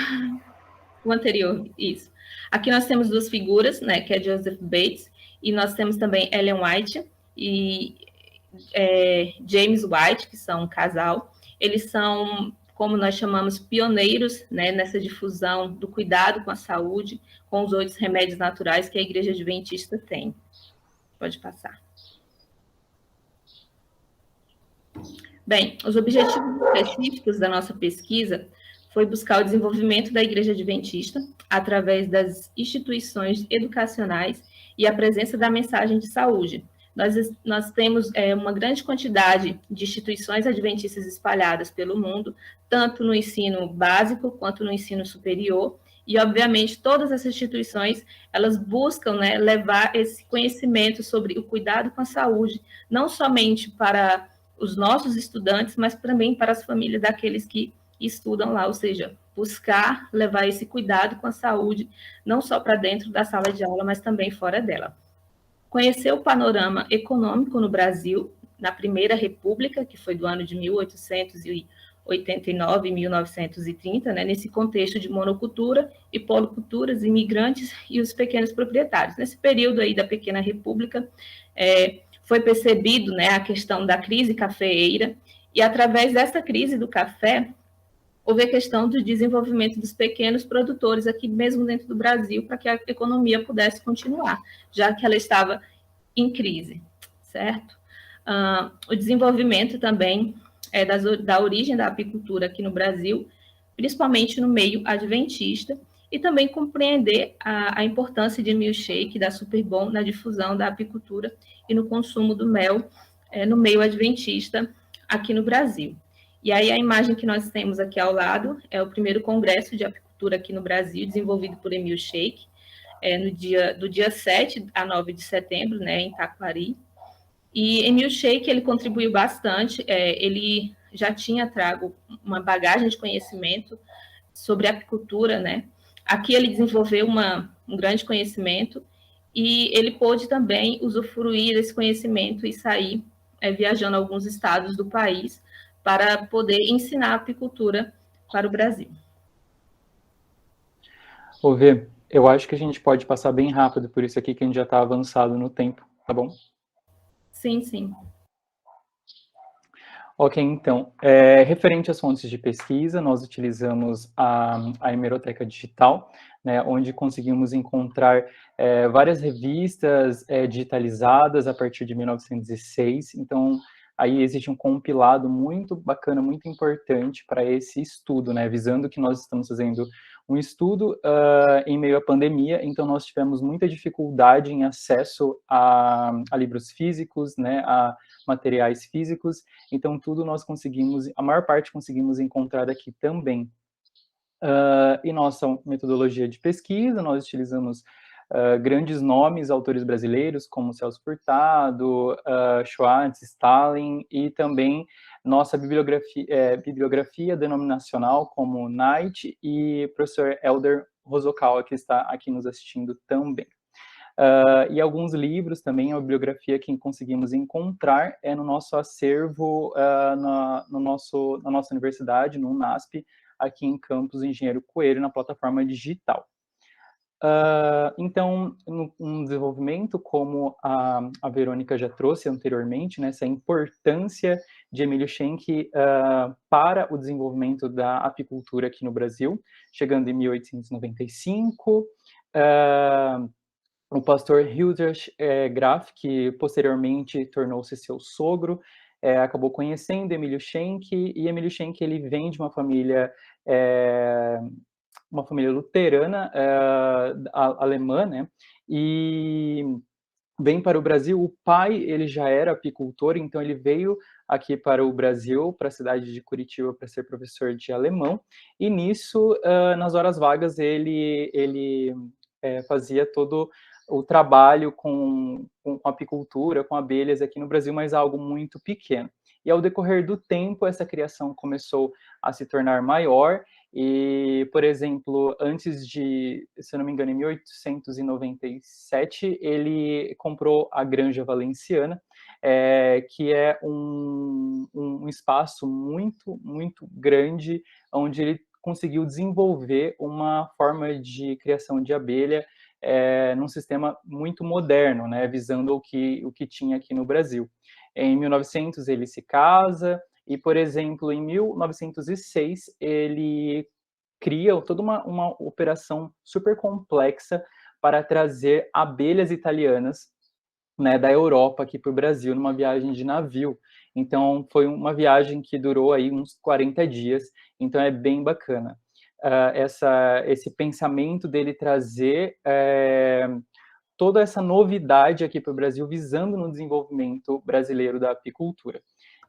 S10: O anterior, isso. Aqui nós temos duas figuras, né, que é Joseph Bates, e nós temos também Ellen White e James White, que são um casal. Eles são, como nós chamamos, pioneiros, né, nessa difusão do cuidado com a saúde, com os outros remédios naturais que a Igreja Adventista tem. Pode passar. Bem, os objetivos específicos da nossa pesquisa foi buscar o desenvolvimento da Igreja Adventista através das instituições educacionais e a presença da mensagem de saúde. Nós temos uma grande quantidade de instituições adventistas espalhadas pelo mundo, tanto no ensino básico quanto no ensino superior, e, obviamente, todas essas instituições, elas buscam, né, levar esse conhecimento sobre o cuidado com a saúde, não somente para os nossos estudantes, mas também para as famílias daqueles que estudam lá, ou seja, buscar levar esse cuidado com a saúde, não só para dentro da sala de aula, mas também fora dela. Conhecer o panorama econômico no Brasil, na Primeira República, que foi do ano de 1889 e 1930, né, nesse contexto de monocultura e policulturas, imigrantes e os pequenos proprietários. Nesse período aí da Pequena República, foi percebido, né, a questão da crise cafeeira, e através dessa crise do café, houve a questão do desenvolvimento dos pequenos produtores aqui mesmo dentro do Brasil, para que a economia pudesse continuar, já que ela estava em crise, certo? O desenvolvimento também da origem da apicultura aqui no Brasil, principalmente no meio adventista, e também compreender a importância de milkshake, da Superbom, na difusão da apicultura e no consumo do mel no meio adventista aqui no Brasil. E aí a imagem que nós temos aqui ao lado é o primeiro congresso de apicultura aqui no Brasil, desenvolvido por Emil Sheik, do dia 7 a 9 de setembro, né, em Taquari. E Emil Sheik, ele contribuiu bastante, ele já tinha trago uma bagagem de conhecimento sobre apicultura, né? Aqui ele desenvolveu um grande conhecimento e ele pôde também usufruir desse conhecimento e sair viajando a alguns estados do país para poder ensinar a apicultura para o Brasil.
S9: Vê, eu acho que a gente pode passar bem rápido por isso aqui, que a gente já está avançado no tempo, tá bom?
S10: Sim, sim.
S9: Ok, então, referente às fontes de pesquisa, nós utilizamos a hemeroteca digital, né, onde conseguimos encontrar várias revistas digitalizadas a partir de 1906, então aí existe um compilado muito bacana, muito importante para esse estudo, né, visando que nós estamos fazendo um estudo em meio à pandemia, então nós tivemos muita dificuldade em acesso a livros físicos, né, a materiais físicos, então tudo nós conseguimos, a maior parte conseguimos encontrar aqui também. E nossa metodologia de pesquisa, nós utilizamos grandes nomes, autores brasileiros, como Celso Furtado, Schwartz, Stalin, e também nossa bibliografia denominacional, como Knight e professor Elder Hosokawa, que está aqui nos assistindo também. E alguns livros também, a bibliografia que conseguimos encontrar no nosso acervo, na nossa universidade, no UNASP, aqui em Campus Engenheiro Coelho, na plataforma digital. Então, no desenvolvimento, como a Verônica já trouxe anteriormente, né, essa importância de Emílio Schenck para o desenvolvimento da apicultura aqui no Brasil, chegando em 1895, o pastor Hildrich Graf, que posteriormente tornou-se seu sogro, acabou conhecendo Emílio Schenck, e Emílio Schenck ele vem de uma família luterana alemã, né, e vem para o Brasil. O pai, ele já era apicultor, então ele veio aqui para o Brasil, para a cidade de Curitiba, para ser professor de alemão, e nisso, nas horas vagas, ele fazia todo o trabalho com apicultura, com abelhas aqui no Brasil, mas algo muito pequeno. E ao decorrer do tempo, essa criação começou a se tornar maior, e, por exemplo, antes de, se eu não me engano, em 1897, ele comprou a Granja Valenciana, que é um espaço muito, muito grande, onde ele conseguiu desenvolver uma forma de criação de abelha num sistema muito moderno, né, visando o que tinha aqui no Brasil. Em 1900 ele se casa e, por exemplo, em 1906 ele cria toda uma operação super complexa para trazer abelhas italianas, né, da Europa aqui para o Brasil, numa viagem de navio. Então, foi uma viagem que durou aí uns 40 dias, então é bem bacana. Esse pensamento dele trazer toda essa novidade aqui para o Brasil, visando no desenvolvimento brasileiro da apicultura.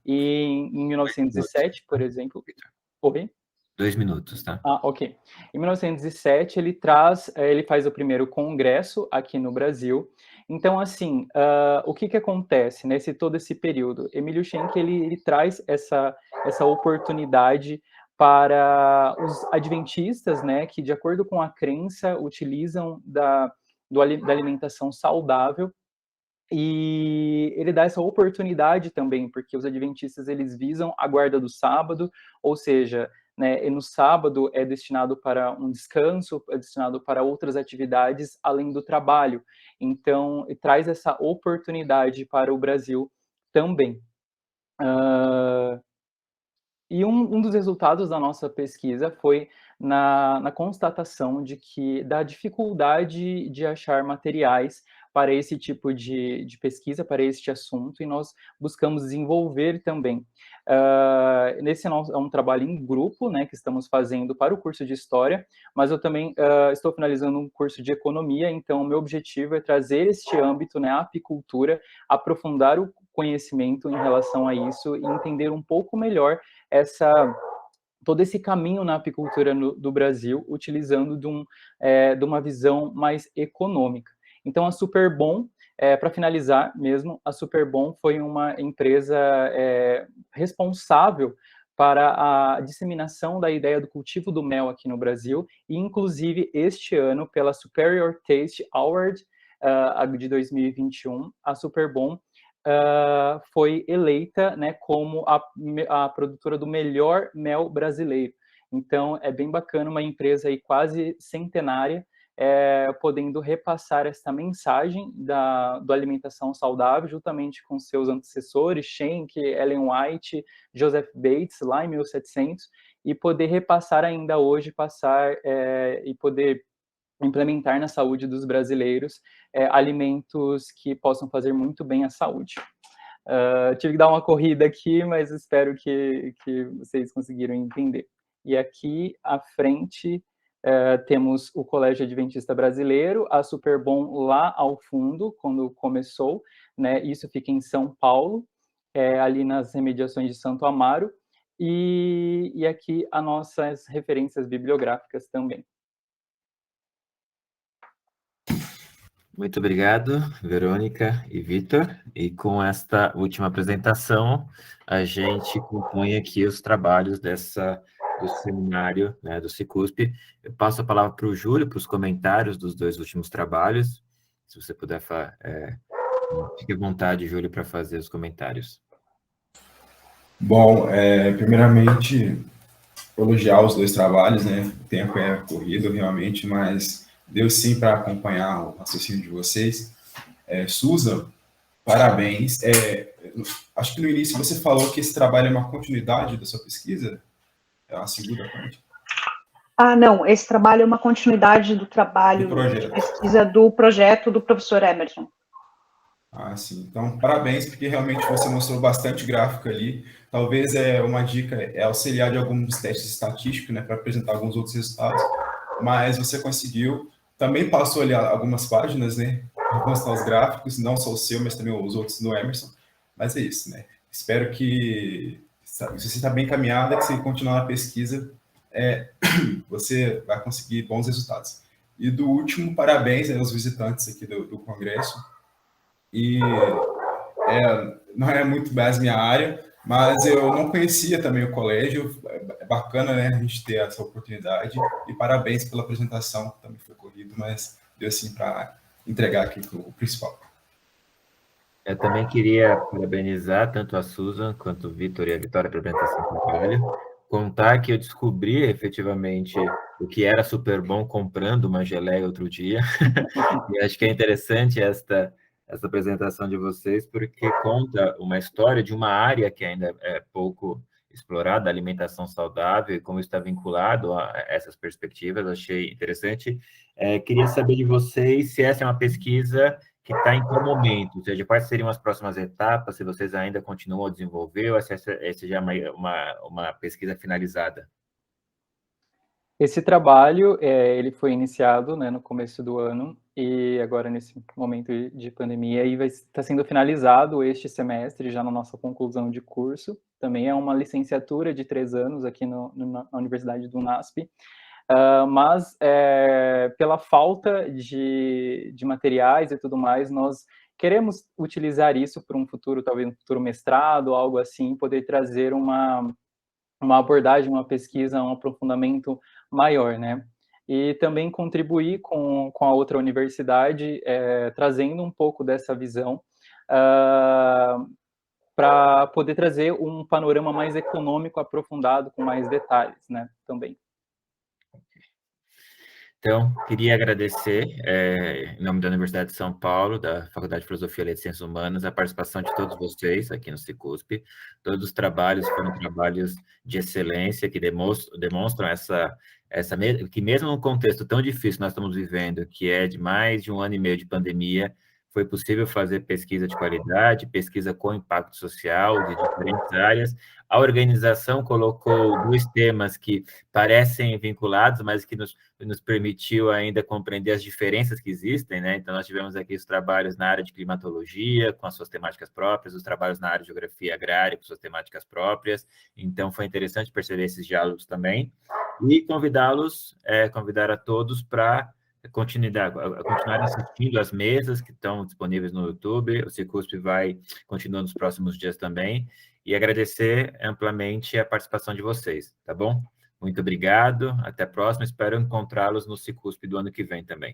S9: E em 1907, por exemplo... Oi?
S8: 2 minutos, tá?
S9: Ah, ok. Em 1907, ele faz o primeiro congresso aqui no Brasil. Então, assim, o que acontece nesse todo esse período? Emílio Schenck, ele traz essa oportunidade para os adventistas, né, que, de acordo com a crença, utilizam da alimentação saudável, e ele dá essa oportunidade também, porque os adventistas, eles visam a guarda do sábado, ou seja, né, e no sábado é destinado para um descanso, é destinado para outras atividades além do trabalho. Então, traz essa oportunidade para o Brasil também. E um dos resultados da nossa pesquisa foi na constatação da dificuldade de achar materiais para esse tipo de pesquisa, para este assunto, e nós buscamos desenvolver também. Esse é um trabalho em grupo, né, que estamos fazendo para o curso de História, mas eu também estou finalizando um curso de Economia, então o meu objetivo é trazer este âmbito, né, a apicultura, aprofundar o conhecimento em relação a isso e entender um pouco melhor todo esse caminho na apicultura do Brasil, utilizando de uma visão mais econômica. Então, a Superbom, para finalizar mesmo, a Superbom foi uma empresa responsável para a disseminação da ideia do cultivo do mel aqui no Brasil, e inclusive este ano, pela Superior Taste Award de 2021, a Superbom foi eleita, né, como a produtora do melhor mel brasileiro. Então, é bem bacana, uma empresa aí quase centenária, podendo repassar essa mensagem do alimentação saudável, juntamente com seus antecessores, Schenck, Ellen White, Joseph Bates, lá em 1700, e poder repassar ainda hoje, e poder implementar na saúde dos brasileiros alimentos que possam fazer muito bem à saúde. Tive que dar uma corrida aqui, mas espero que vocês conseguiram entender. E aqui à frente temos o Colégio Adventista Brasileiro, a Superbom lá ao fundo, quando começou, né? Isso fica em São Paulo, ali nas remediações de Santo Amaro, e aqui as nossas referências bibliográficas também.
S8: Muito obrigado, Verônica e Vitor. E com esta última apresentação, a gente compõe aqui os trabalhos do seminário, né, do Cicusp. Eu passo a palavra para o Júlio, para os comentários dos 2 últimos trabalhos. Se você puder, fique à vontade, Júlio, para fazer os comentários.
S3: Bom, primeiramente, elogiar os 2 trabalhos, né? O tempo é corrido, realmente, mas deu sim para acompanhar o raciocínio de vocês. Susan, parabéns. Acho que no início você falou que esse trabalho é uma continuidade da sua pesquisa? É uma segunda parte?
S7: Não, esse trabalho é uma continuidade do trabalho de pesquisa do projeto do professor Emerson.
S3: Sim. Então, parabéns, porque realmente você mostrou bastante gráfico ali. Talvez uma dica auxiliar de alguns testes estatísticos, né, para apresentar alguns outros resultados, mas você conseguiu. Também passou ali algumas páginas, né, para mostrar os gráficos, não só o seu, mas também os outros do Emerson. Mas é isso, né? Espero que, se você está bem encaminhada, que se continuar na pesquisa, você vai conseguir bons resultados. E do último, parabéns aos visitantes aqui do Congresso. E não é muito mais minha área, mas eu não conhecia também o colégio. É bacana, né, a gente ter essa oportunidade. E parabéns pela apresentação, que também foi corrido, mas deu assim para entregar aqui o principal.
S8: Eu também queria parabenizar tanto a Susan quanto o Vitor e a Vitória pela apresentação do trabalho. Contar que eu descobri efetivamente o que era super bom comprando uma geleia outro dia. E acho que é interessante essa apresentação de vocês, porque conta uma história de uma área que ainda é pouco explorada, a alimentação saudável, e como está vinculado a essas perspectivas, achei interessante. Queria saber de vocês se essa é uma pesquisa que está em qual momento, ou seja, quais seriam as próximas etapas, se vocês ainda continuam a desenvolver, ou se essa já é uma pesquisa finalizada.
S9: Esse trabalho, ele foi iniciado, né, no começo do ano, e agora nesse momento de pandemia, aí vai estar sendo finalizado este semestre, já na nossa conclusão de curso. Também é uma licenciatura de 3 anos aqui na Universidade do UNASP, mas pela falta de materiais e tudo mais, nós queremos utilizar isso para um futuro, talvez um futuro mestrado, algo assim, poder trazer uma abordagem, uma pesquisa, um aprofundamento maior, né? E também contribuir com a outra universidade, trazendo um pouco dessa visão, para poder trazer um panorama mais econômico, aprofundado, com mais detalhes, né? Também.
S8: Então, queria agradecer, em nome da Universidade de São Paulo, da Faculdade de Filosofia e Letras e Ciências Humanas, a participação de todos vocês aqui no Cicusp. Todos os trabalhos foram trabalhos de excelência, que demonstram que mesmo num contexto tão difícil que nós estamos vivendo, que é de mais de 1 ano e meio de pandemia, foi possível fazer pesquisa de qualidade, pesquisa com impacto social de diferentes áreas. A organização colocou 2 temas que parecem vinculados, mas que nos permitiu ainda compreender as diferenças que existem, né? Então, nós tivemos aqui os trabalhos na área de climatologia, com as suas temáticas próprias, os trabalhos na área de geografia agrária, com suas temáticas próprias. Então, foi interessante perceber esses diálogos também. E convidar a todos para continuar assistindo às mesas que estão disponíveis no YouTube. O Cicusp vai continuar nos próximos dias também. E agradecer amplamente a participação de vocês, tá bom? Muito obrigado, até a próxima. Espero encontrá-los no Cicusp do ano que vem também.